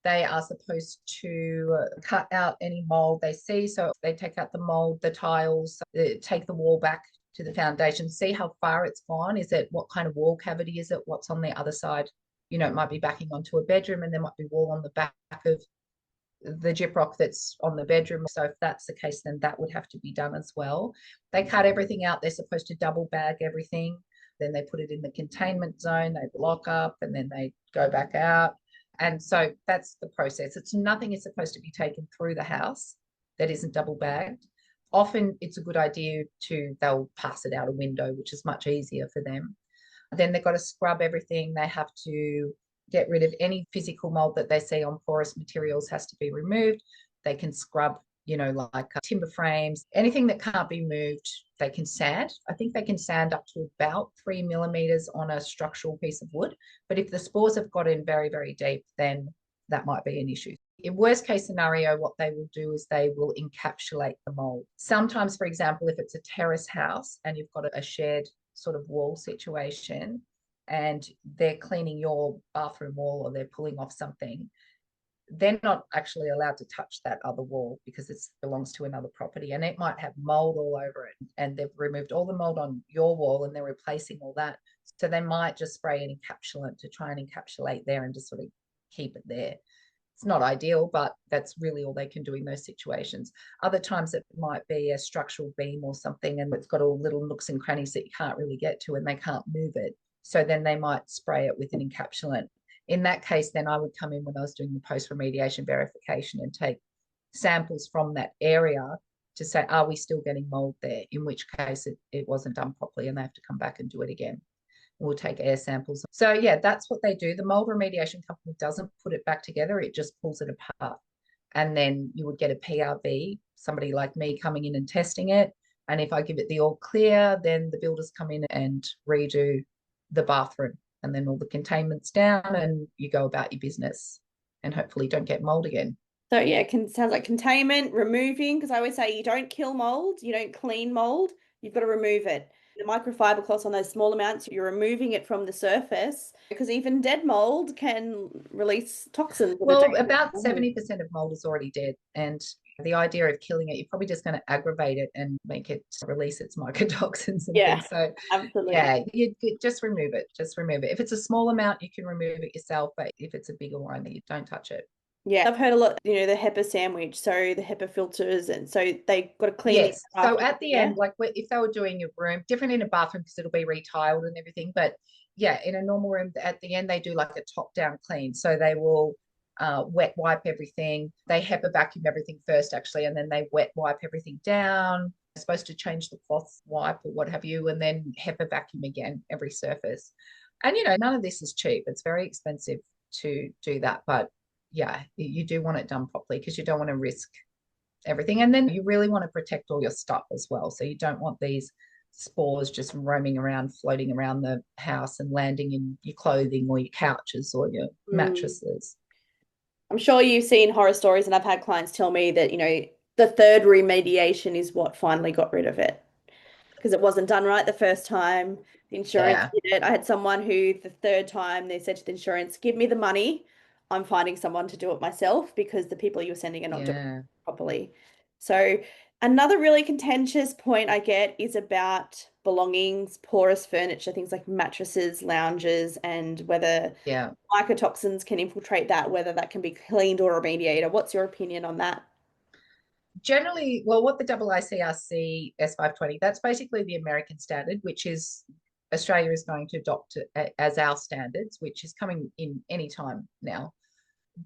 They are supposed to cut out any mold they see. So they take out the mold, the tiles, take the wall back to the foundation, see how far it's gone. Is it, what kind of wall cavity is it? What's on the other side? It might be backing onto a bedroom, and there might be wall on the back of the gyprock that's on the bedroom. So if that's the case, then that would have to be done as well. They cut everything out. They're supposed to double bag everything. Then they put it in the containment zone. They block up, and then they go back out. And so that's the process. Nothing is supposed to be taken through the house that isn't double bagged. Often it's a good idea they'll pass it out a window, which is much easier for them. Then they've got to scrub everything. They have to get rid of any physical mold that they see on porous materials, has to be removed. They can scrub, like timber frames, anything that can't be moved. They can sand. I think they can sand up to about 3 millimeters on a structural piece of wood. But if the spores have got in very, very deep, then that might be an issue. In worst case scenario, what they will do is they will encapsulate the mold. Sometimes, for example, if it's a terrace house and you've got a shared sort of wall situation, and they're cleaning your bathroom wall, or they're pulling off something, they're not actually allowed to touch that other wall, because it belongs to another property, and it might have mold all over it, and they've removed all the mold on your wall and they're replacing all that. So they might just spray an encapsulant to try and encapsulate there and just sort of keep it there. It's not ideal, but that's really all they can do in those situations. Other times it might be a structural beam or something, and it's got all little nooks and crannies that you can't really get to, and they can't move it. So then they might spray it with an encapsulant. In that case, then I would come in when I was doing the post-remediation verification and take samples from that area to say, are we still getting mold there? In which case it wasn't done properly, and they have to come back and do it again. We'll take air samples. So yeah, that's what they do. The mold remediation company doesn't put it back together. It just pulls it apart. And then you would get a PRV, somebody like me coming in and testing it. And if I give it the all clear, then the builders come in and redo the bathroom, and then all the containment's down, and you go about your business and hopefully don't get mold again. So yeah, sounds like containment, removing, because I always say you don't kill mold, you don't clean mold, you've got to remove it. The microfiber cloths on those small amounts, you're removing it from the surface, because even dead mold can release toxins. Well, about 70% of mold is already dead, and the idea of killing it, you're probably just going to aggravate it and make it release its mycotoxins and things. So absolutely. Yeah, you just remove it. Just remove it. If it's a small amount, you can remove it yourself, but if it's a bigger one, you don't touch it. Yeah, I've heard a lot, the HEPA sandwich, so the HEPA filters, and so they got to clean. Yes. So at the end, like if they were doing a room, different in a bathroom because it'll be retiled and everything, but yeah, in a normal room, at the end, they do like a top-down clean. So they will wet wipe everything. They HEPA vacuum everything first, actually, and then they wet wipe everything down. They're supposed to change the cloth wipe or what have you, and then HEPA vacuum again every surface. And, none of this is cheap. It's very expensive to do that. But yeah, you do want it done properly because you don't want to risk everything. And then you really want to protect all your stuff as well. So you don't want these spores just roaming around, floating around the house and landing in your clothing or your couches or your mattresses. I'm sure you've seen horror stories, and I've had clients tell me that, the third remediation is what finally got rid of it because it wasn't done right the first time. The insurance did it. I had someone who the third time they said to the insurance, give me the money. I'm finding someone to do it myself because the people you're sending are not doing it properly. So another really contentious point I get is about belongings, porous furniture, things like mattresses, lounges, and whether mycotoxins can infiltrate that, whether that can be cleaned or remediated. What's your opinion on that? Generally, well, what the IICRC S520, that's basically the American standard, which is Australia is going to adopt as our standards, which is coming in any time now.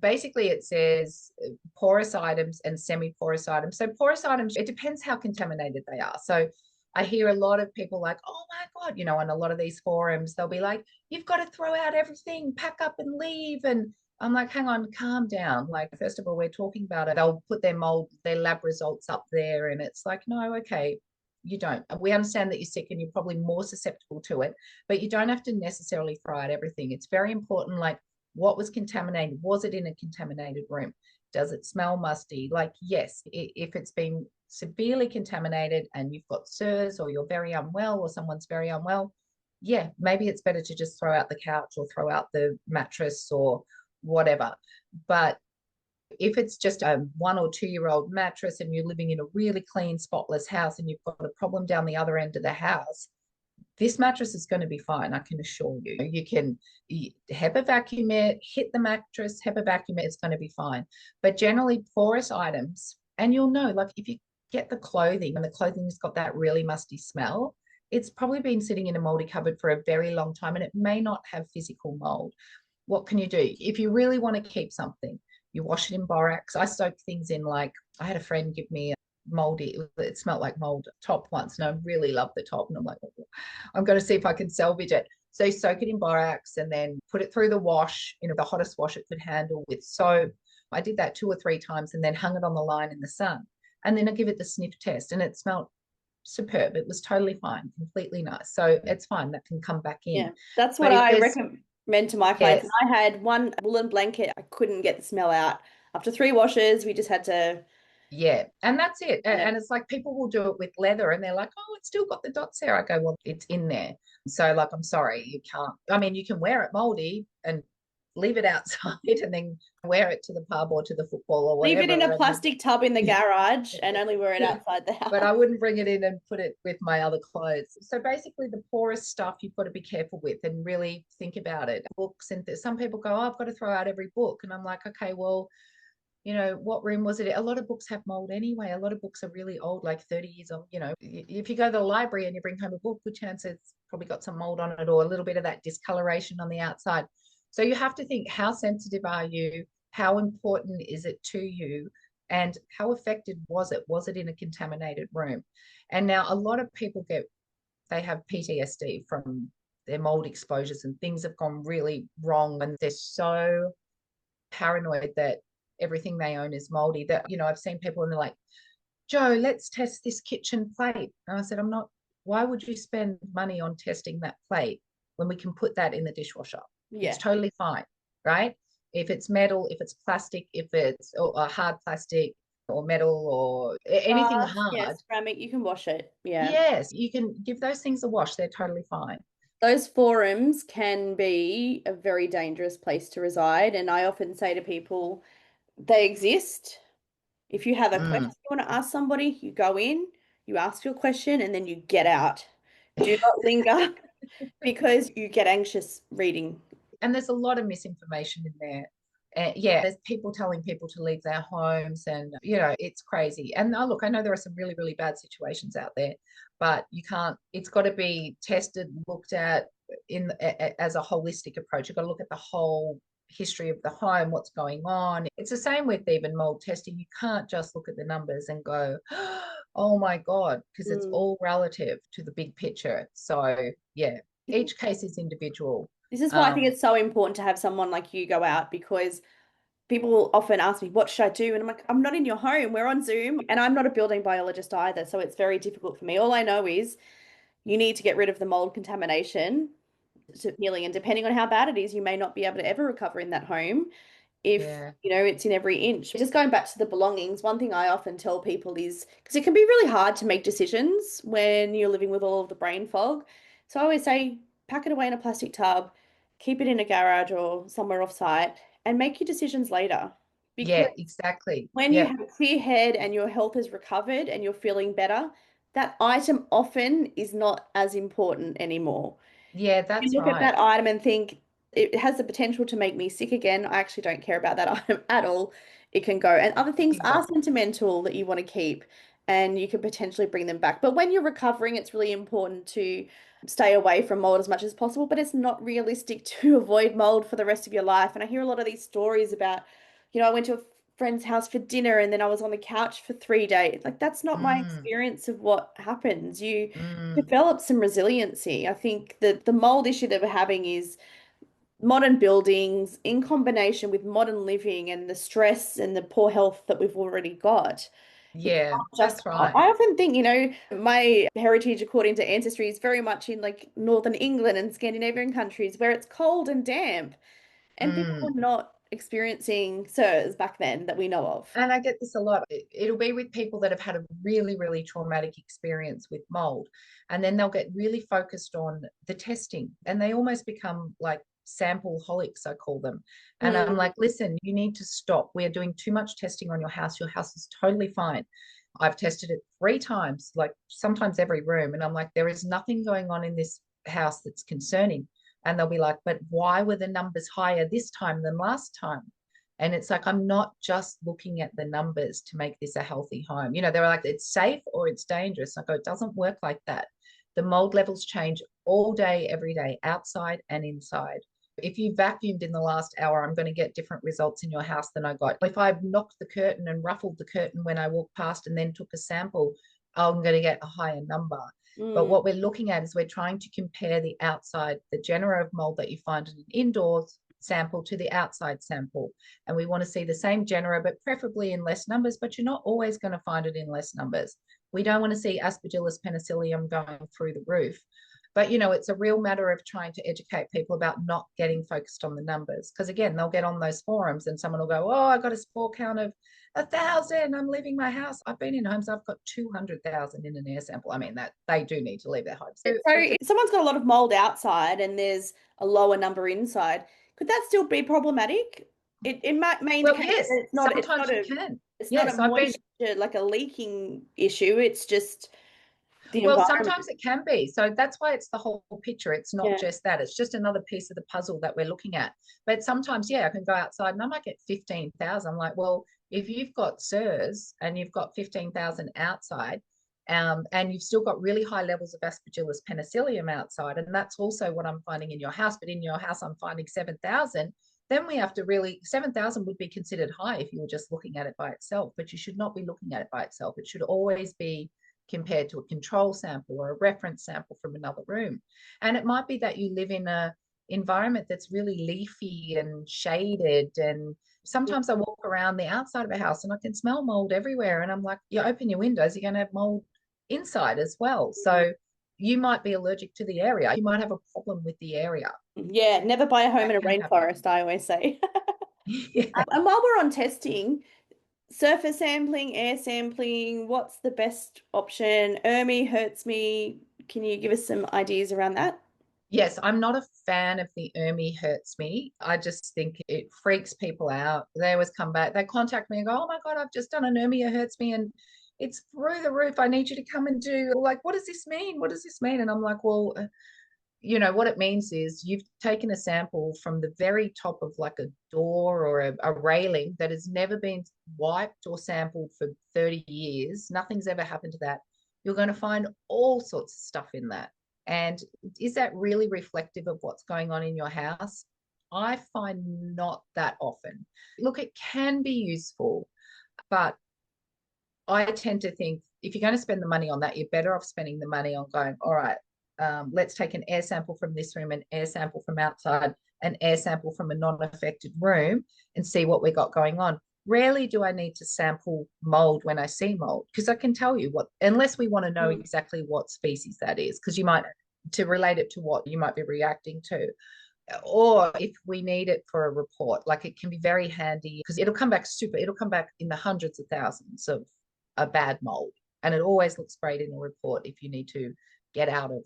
Basically, it says porous items and semi-porous items. So porous items, it depends how contaminated they are. So I hear a lot of people like, oh my God, on a lot of these forums, they'll be like, you've got to throw out everything, pack up and leave. And I'm like, hang on, calm down. Like, first of all, we're talking about it. They'll put their lab results up there. And it's like, no, okay, you don't. We understand that you're sick and you're probably more susceptible to it, but you don't have to necessarily throw out everything. It's very important, like, what was contaminated? Was it in a contaminated room? Does it smell musty? Like, yes, if it's been severely contaminated and you've got SIRS or you're very unwell or someone's very unwell, yeah, maybe it's better to just throw out the couch or throw out the mattress or whatever. But if it's just a 1 or 2 year old mattress and you're living in a really clean, spotless house and you've got a problem down the other end of the house, this mattress is going to be fine, I can assure you. You can HEPA vacuum it, hit the mattress, HEPA vacuum it, it's going to be fine. But generally, porous items, and you'll know, like if you get the clothing and the clothing's got that really musty smell, it's probably been sitting in a moldy cupboard for a very long time and it may not have physical mold. What can you do? If you really want to keep something, you wash it in borax. I soak things in, like, I had a friend give me moldy, it smelled like mold top once, and I really love the top, and I'm like, I'm going to see if I can salvage it. So soak it in borax and then put it through the wash, the hottest wash it could handle with soap. I did that 2 or 3 times and then hung it on the line in the sun, and then I give it the sniff test and it smelled superb. It was totally fine, completely nice. So it's fine, that can come back in. Yeah, that's what I recommend to my clients. Yes. And I had one woolen blanket, I couldn't get the smell out. After 3 washes, we just had to. Yeah, and that's it. And it's like people will do it with leather and they're like, oh, it's still got the dots there. I go, well, it's in there. So, like, I'm sorry, you can't. I mean, you can wear it moldy and leave it outside and then wear it to the pub or to the football or whatever. Leave it in a plastic tub in the garage and only wear it outside the house. But I wouldn't bring it in and put it with my other clothes. So basically the porous stuff you've got to be careful with and really think about it. Books, and some people go, oh, I've got to throw out every book. And I'm like, okay, well, what room was it? A lot of books have mold anyway. A lot of books are really old, like 30 years old. If you go to the library and you bring home a book, good chance it's probably got some mold on it or a little bit of that discoloration on the outside. So you have to think, how sensitive are you? How important is it to you? And how affected was it? Was it in a contaminated room? And now a lot of people they have PTSD from their mold exposures and things have gone really wrong. And they're so paranoid that everything they own is moldy that, I've seen people and they're like, Jo, let's test this kitchen plate. And I said, why would you spend money on testing that plate when we can put that in the dishwasher? Yeah. It's totally fine, right? If it's metal, if it's plastic, if it's a hard plastic or metal or anything hard. Yes, ceramic, you can wash it. Yeah. Yes, you can give those things a wash. They're totally fine. Those forums can be a very dangerous place to reside. And I often say to people, they exist. If you have a question you want to ask somebody, you go in, you ask your question, and then you get out. Do not linger because you get anxious reading. And there's a lot of misinformation in there. There's people telling people to leave their homes and, it's crazy. And look, I know there are some really, really bad situations out there, but it's got to be tested, looked at as a holistic approach. You've got to look at the whole history of the home, what's going on. It's the same with even mold testing. You can't just look at the numbers and go, oh my God, because it's all relative to the big picture. So yeah, each case is individual. This is why I think it's so important to have someone like you go out, because people often ask me, what should I do? And I'm like, I'm not in your home. We're on Zoom, and I'm not a building biologist either. So it's very difficult for me. All I know is you need to get rid of the mold contamination to healing. And depending on how bad it is, you may not be able to ever recover in that home if, Yeah. it's in every inch. Just going back to the belongings, one thing I often tell people is, because it can be really hard to make decisions when you're living with all of the brain fog. So I always say, pack it away in a plastic tub, keep it in a garage or somewhere off site, and make your decisions later. Because Yeah, exactly. when you Yeah. have a clear head and your health is recovered and you're feeling better, that item often is not as important anymore. Yeah, You that's look at right. that item and think it has the potential to make me sick again. I actually don't care about that item at all. It can go. And other things are Exactly. sentimental that you want to keep, and you could potentially bring them back. But when you're recovering, it's really important to stay away from mold as much as possible. But it's not realistic to avoid mold for the rest of your life. And I hear a lot of these stories about, I went to a friend's house for dinner and then I was on the couch for 3 days. Like, that's not my Mm, experience of what happens. You mm. develop some resiliency. I think that the mold issue that we're having is modern buildings in combination with modern living and the stress and the poor health that we've already got. It's Yeah, not just, that's right. I often think, my heritage according to ancestry is very much in like Northern England and Scandinavian countries where it's cold and damp, and people Mm. were not experiencing SIRS back then that we know of. And I get this a lot. It'll be with people that have had a really, really traumatic experience with mold. And then they'll get really focused on the testing and they almost become like sample holics, I call them. And I'm Mm. like, listen, you need to stop. We are doing too much testing on your house. Your house is totally fine. I've tested it 3 times, like sometimes every room. And I'm like, there is nothing going on in this house that's concerning. And they'll be like, but why were the numbers higher this time than last time? And it's like, I'm not just looking at the numbers to make this a healthy home. They're like, it's safe or it's dangerous. I go, it doesn't work like that. The mold levels change all day, every day, outside and inside. If you vacuumed in the last hour, I'm going to get different results in your house than I got. If I knocked the curtain and ruffled the curtain when I walked past and then took a sample, I'm going to get a higher number. But Mm. what we're looking at is we're trying to compare the outside, the genera of mold that you find in an indoors sample to the outside sample. And we want to see the same genera, but preferably in less numbers, but you're not always going to find it in less numbers. We don't want to see Aspergillus penicillium going through the roof. But, it's a real matter of trying to educate people about not getting focused on the numbers. Because again, they'll get on those forums and someone will go, oh, I got a spore count of 1,000. I'm leaving my house. I've been in homes, I've got 200,000 in an air sample. I mean, that they do need to leave their homes. So if someone's got a lot of mold outside and there's a lower number inside, could that still be problematic? It may Well, indicate that yes, sometimes you can. it's not a Yes, I've been. moisture, like a leaking issue. It's just the Well, environment. sometimes it can be. So that's why it's the whole picture. It's not Yeah. just that. It's just another piece of the puzzle that we're looking at. But sometimes, yeah, I can go outside and I might get 15,000. I'm like, well, if you've got SIRS and you've got 15,000 outside, and you've still got really high levels of Aspergillus penicillium outside, and that's also what I'm finding in your house, but in your house I'm finding 7,000, then we have to really, 7,000 would be considered high if you were just looking at it by itself, but you should not be looking at it by itself. It should always be compared to a control sample or a reference sample from another room. And it might be that you live in a environment that's really leafy and shaded, and sometimes I walk around the outside of a house and I can smell mold everywhere, and I'm like, you open your windows, you're going to have mold inside as well. So you might be allergic to the area, you might have a problem with the area. Yeah, never buy a home in That a can happen. rainforest, I always say. Yeah. And while we're on testing, surface sampling, air sampling, what's the best option? Hurts me. Can you give us some ideas around that? Yes, I'm not a fan of the hurts me. I just think it freaks people out. They always come back, they contact me and go, oh my God, I've just done an hurts me and it's through the roof. I need you to come and do, like, what does this mean? What does this mean? And I'm like, well, what it means is you've taken a sample from the very top of like a door or a railing that has never been wiped or sampled for 30 years. Nothing's ever happened to that. You're going to find all sorts of stuff in that. And is that really reflective of what's going on in your house? I find not that often. Look, it can be useful, but I tend to think if you're going to spend the money on that, you're better off spending the money on going, all right, let's take an air sample from this room, an air sample from outside, an air sample from a non-affected room, and see what we got going on. Rarely do I need to sample mold when I see mold, because I can tell you what, unless we want to know exactly what species that is, because you might, to relate it to what you might be reacting to, or if we need it for a report, like it can be very handy because it'll come back in the hundreds of thousands of a bad mold. And it always looks great in a report if you need to get out of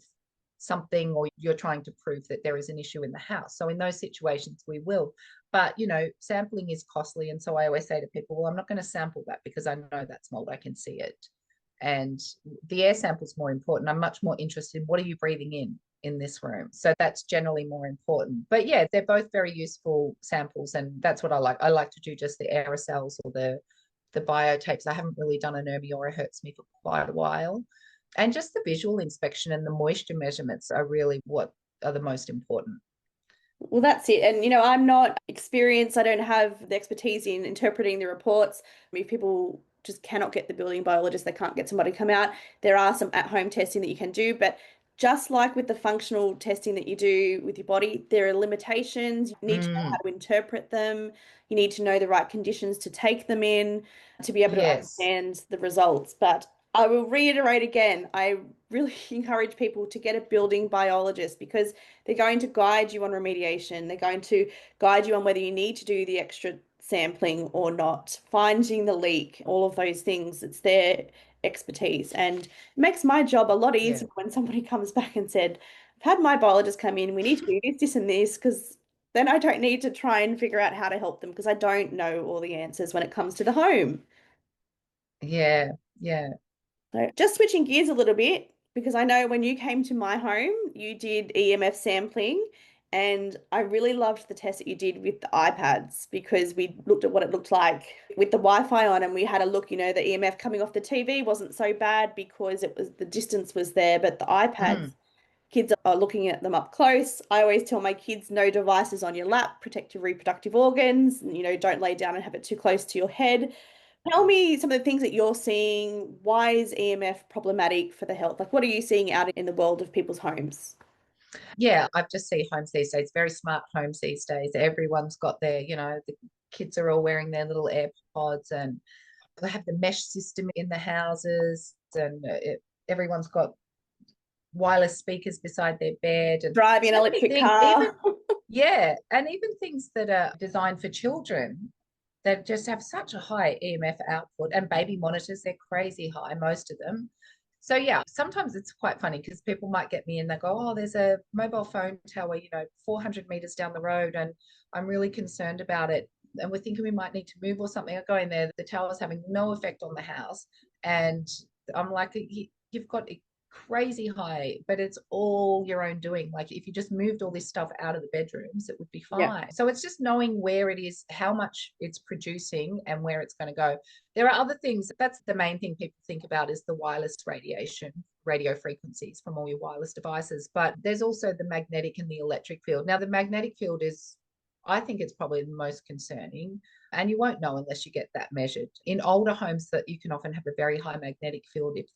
something or you're trying to prove that there is an issue in the house. So in those situations, we will. But, sampling is costly. And so I always say to people, well, I'm not going to sample that because I know that's mold. I can see it. And the air sample is more important. I'm much more interested in what are you breathing in this room. So that's generally more important. But yeah, they're both very useful samples. And that's what I like. I like to do just the aerosols or the biotapes. I haven't really done an Ermi or a Hertzme for quite a while. And just the visual inspection and the moisture measurements are really what are the most important. Well, that's it. And, I'm not experienced. I don't have the expertise in interpreting the reports. If people just cannot get the building biologist, they can't get somebody to come out. There are some at-home testing that you can do, but just like with the functional testing that you do with your body, there are limitations. You need to know how to interpret them. You need to know the right conditions to take them in to be able to understand the results. But I will reiterate again, I really encourage people to get a building biologist because they're going to guide you on remediation. They're going to guide you on whether you need to do the extra sampling or not, finding the leak, all of those things. It's their expertise. And it makes my job a lot easier when somebody comes back and said, I've had my biologist come in, we need to do this, this, and this, because then I don't need to try and figure out how to help them because I don't know all the answers when it comes to the home. Yeah, yeah. So just switching gears a little bit, because I know when you came to my home, you did EMF sampling, and I really loved the test that you did with the iPads because we looked at what it looked like with the Wi-Fi on, and we had a look, the EMF coming off the TV wasn't so bad because the distance was there, but the iPads, kids are looking at them up close. I always tell my kids, no devices on your lap, protect your reproductive organs, and, don't lay down and have it too close to your head. Tell me some of the things that you're seeing. Why is EMF problematic for the health? Like, what are you seeing out in the world of people's homes? Yeah, I've just seen homes these days, very smart homes these days. Everyone's got the kids are all wearing their little AirPods and they have the mesh system in the houses and everyone's got wireless speakers beside their bed and driving an so many electric things, car. and even things that are designed for children that just have such a high EMF output, and baby monitors, they're crazy high, most of them. So yeah, sometimes it's quite funny because people might get me and they go, oh, there's a mobile phone tower, 400 meters down the road, and I'm really concerned about it. And we're thinking we might need to move or something. I go in there, the tower's having no effect on the house. And I'm like, you've got crazy high, but it's all your own doing. Like if you just moved all this stuff out of the bedrooms, it would be fine. Yeah. So it's just knowing where it is, how much it's producing and where it's going to go. There are other things. That's the main thing people think about is the wireless radiation, radio frequencies from all your wireless devices. But there's also the magnetic and the electric field. Now the magnetic field is, I think it's probably the most concerning, and you won't know unless you get that measured. In older homes that you can often have a very high magnetic field if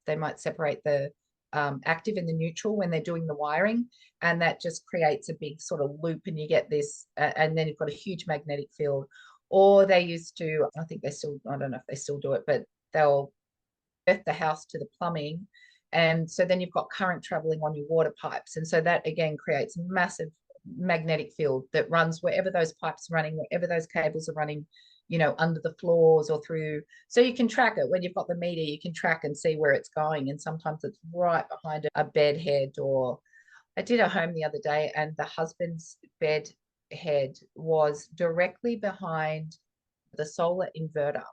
they might separate the active and the neutral when they're doing the wiring, and that just creates a big sort of loop and you get this, and then you've got a huge magnetic field. Or they used to, I don't know if they still do it, but they'll earth the house to the plumbing. And so then you've got current traveling on your water pipes. And so that again creates a massive magnetic field that runs wherever those pipes are running, wherever those cables are running, under the floors or through. So you can track it. When you've got the meter, you can track and see where it's going. And sometimes it's right behind a bed head. Or I did a home the other day and the husband's bed head was directly behind the solar inverter,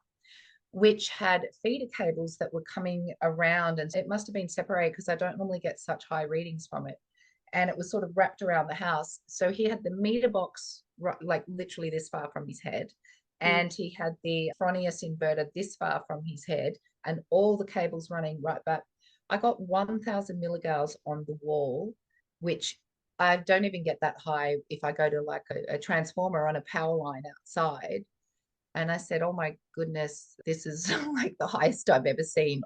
which had feeder cables that were coming around. And it must have been separated because I don't normally get such high readings from it. And it was sort of wrapped around the house. So he had the meter box like literally this far from his head. And he had the Fronius inverter this far from his head and all the cables running right back. I got 1,000 milligauss on the wall, which I don't even get that high if I go to like a transformer on a power line outside. And I said, oh my goodness, this is like the highest I've ever seen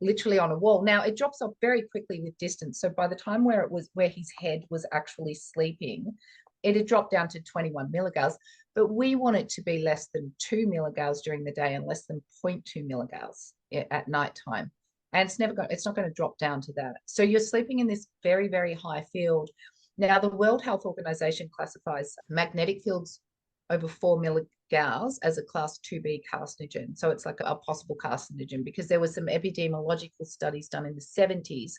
literally on a wall. Now it drops off very quickly with distance. So by the time where his head was actually sleeping, it had dropped down to 21 milligauss, but we want it to be less than 2 milligauss during the day and less than 0.2 milligauss at nighttime. And it's not going to drop down to that. So you're sleeping in this very, very high field. Now, the World Health Organization classifies magnetic fields over 4 milligauss as a class 2B carcinogen. So it's like a possible carcinogen, because there were some epidemiological studies done in the 70s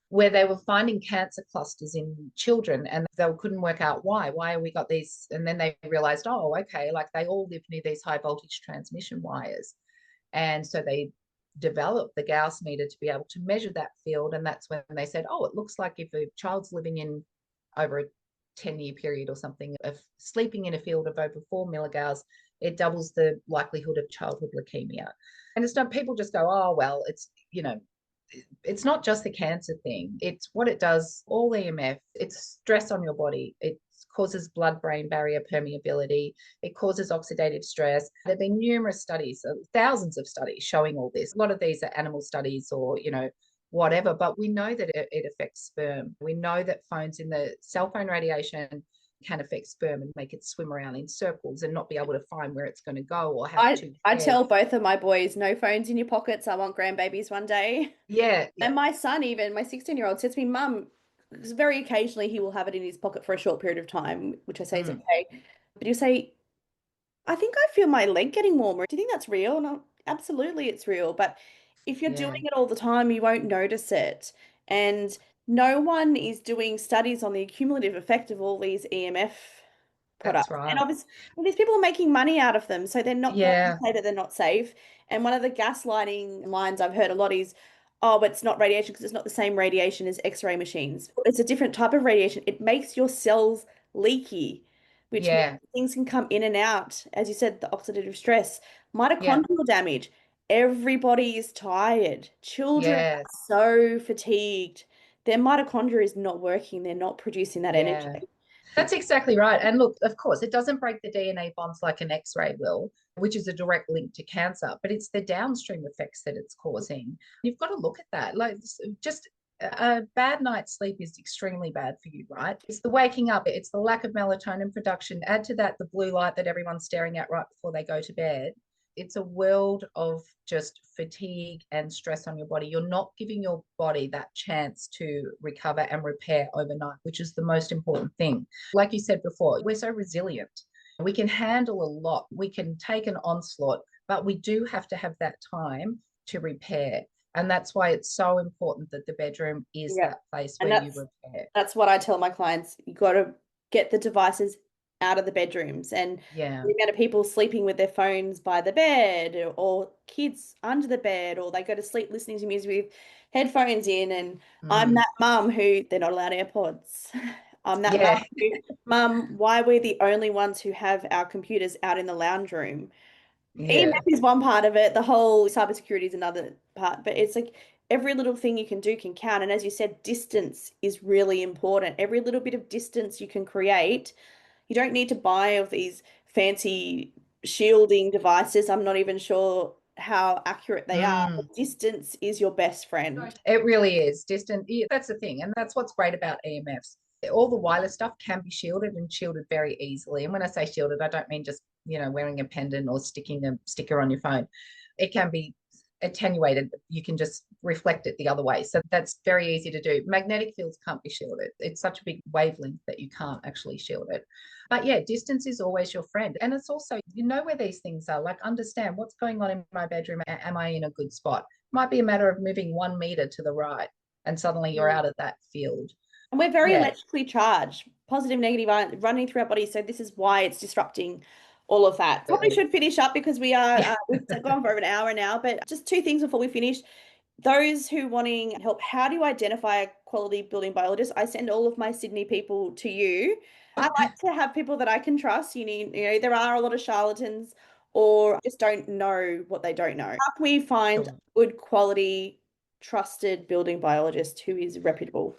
where they were finding cancer clusters in children, and they couldn't work out why have we got these. And then they realized, oh, okay, like they all live near these high voltage transmission wires. And so they developed the Gauss meter to be able to measure that field. And that's when they said, oh, it looks like if a child's living in over a 10-year period or something of sleeping in a field of over 4 milligauss, it doubles the likelihood of childhood leukemia. And it's not, people just go, oh, well, it's not just the cancer thing. It's what it does, all EMF, it's stress on your body. It causes blood-brain barrier permeability. It causes oxidative stress. There have been numerous studies, thousands of studies showing all this. A lot of these are animal studies or, whatever, but we know that it affects sperm. We know that phones in the cell phone radiation can affect sperm and make it swim around in circles and not be able to find where it's going to go or have two I heads. tell both of my boys, no phones in your pockets. I want grandbabies one day. Yeah. And my son, even my 16-year-old, says to me, Mum, because very occasionally he will have it in his pocket for a short period of time, which I say is okay. But he'll say, I think I feel my leg getting warmer. Do you think that's real? And absolutely, it's real. But if you're doing it all the time, you won't notice it. And no one is doing studies on the cumulative effect of all these EMF products. That's right. And obviously, these people are making money out of them, so they're not going to say that they're not safe. And one of the gaslighting lines I've heard a lot is, oh, but it's not radiation because it's not the same radiation as X-ray machines. It's a different type of radiation. It makes your cells leaky, which means things can come in and out. As you said, the oxidative stress, mitochondrial damage. Everybody is tired. Children are so fatigued. Their mitochondria is not working. They're not producing that energy. That's exactly right. And look, of course, it doesn't break the DNA bonds like an X-ray will, which is a direct link to cancer, but it's the downstream effects that it's causing. You've got to look at that. Like, just a bad night's sleep is extremely bad for you, right? It's the waking up, it's the lack of melatonin production. Add to that the blue light that everyone's staring at right before they go to bed. It's a world of just fatigue and stress on your body. You're not giving your body that chance to recover and repair overnight, which is the most important thing. Like you said before, we're so resilient. We can handle a lot. We can take an onslaught, but we do have to have that time to repair. And that's why it's so important that the bedroom is that place where you repair. That's what I tell my clients. You got to get the devices out of the bedrooms, and the amount of people sleeping with their phones by the bed or kids under the bed, or they go to sleep listening to music with headphones in. And I'm that mum who they're not allowed AirPods. I'm that mum who, Mum, why we're the only ones who have our computers out in the lounge room. EMF is one part of it. The whole cybersecurity is another part, but it's like every little thing you can do can count. And as you said, distance is really important. Every little bit of distance you can create. You don't need to buy all these fancy shielding devices. I'm not even sure how accurate they are. But distance is your best friend. It really is. Distance, that's the thing. And that's what's great about EMFs. All the wireless stuff can be shielded and shielded very easily. And when I say shielded, I don't mean just, wearing a pendant or sticking a sticker on your phone. It can be attenuated. You can just reflect it the other way. So that's very easy to do. Magnetic fields can't be shielded. It's such a big wavelength that you can't actually shield it. But distance is always your friend. And it's also, where these things are, like understand what's going on in my bedroom. Am I in a good spot? It might be a matter of moving 1 meter to the right and suddenly you're out of that field. And we're very electrically charged, positive, negative ion running through our body. So this is why it's disrupting all of that. Probably should finish up because we are we've gone for over an hour now. But just 2 things before we finish. Those who wanting help, how do you identify a quality building biologist? I send all of my Sydney people to you. I like to have people that I can trust. There are a lot of charlatans or just don't know what they don't know. How can we find good quality, trusted building biologist who is reputable?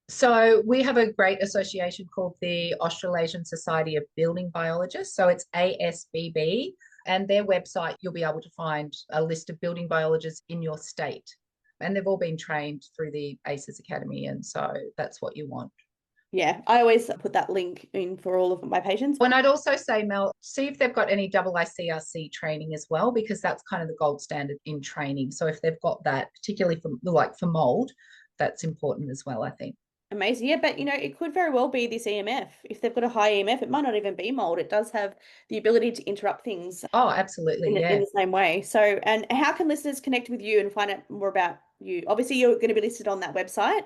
So we have a great association called the Australasian Society of Building Biologists. So it's ASBB, and their website, you'll be able to find a list of building biologists in your state. And they've all been trained through the ACES Academy. And so that's what you want. Yeah, I always put that link in for all of my patients. And I'd also say, Mel, see if they've got any IICRC training as well, because that's kind of the gold standard in training. So if they've got that, particularly for mold, that's important as well, I think. Amazing. Yeah, but it could very well be this EMF. If they've got a high EMF, it might not even be mold. It does have the ability to interrupt things. Oh, absolutely. In the same way. So, and how can listeners connect with you and find out more about you? Obviously, you're going to be listed on that website.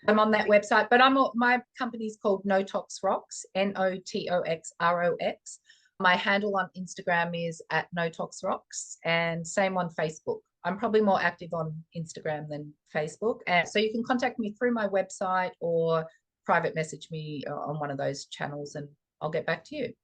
I'm on that website, but my company's called NoToxRocks, NOTOXROX. My handle on Instagram is @NoToxRocks, and same on Facebook. I'm probably more active on Instagram than Facebook. And so you can contact me through my website or private message me on one of those channels, and I'll get back to you.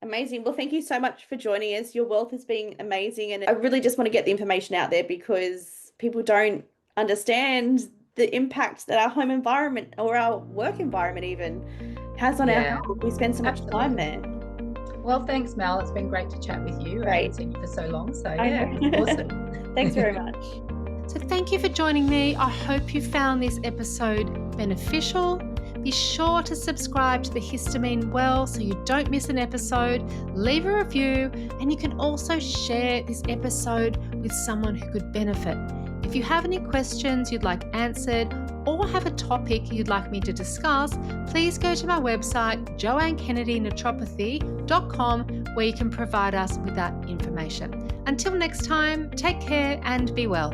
Amazing. Well, thank you so much for joining us. Your wealth has been amazing. And I really just want to get the information out there because people don't understand the impact that our home environment or our work environment even has on our health. We spend so much time there. Well, thanks, Mel. It's been great to chat with you. I haven't seen you for so long. So yeah, awesome. Thanks very much. So thank you for joining me. I hope you found this episode beneficial. Be sure to subscribe to the Histamine Well so you don't miss an episode. Leave a review, and you can also share this episode with someone who could benefit. If you have any questions you'd like answered or have a topic you'd like me to discuss, please go to my website, joannekennedynaturopathy.com, where you can provide us with that information. Until next time, take care and be well.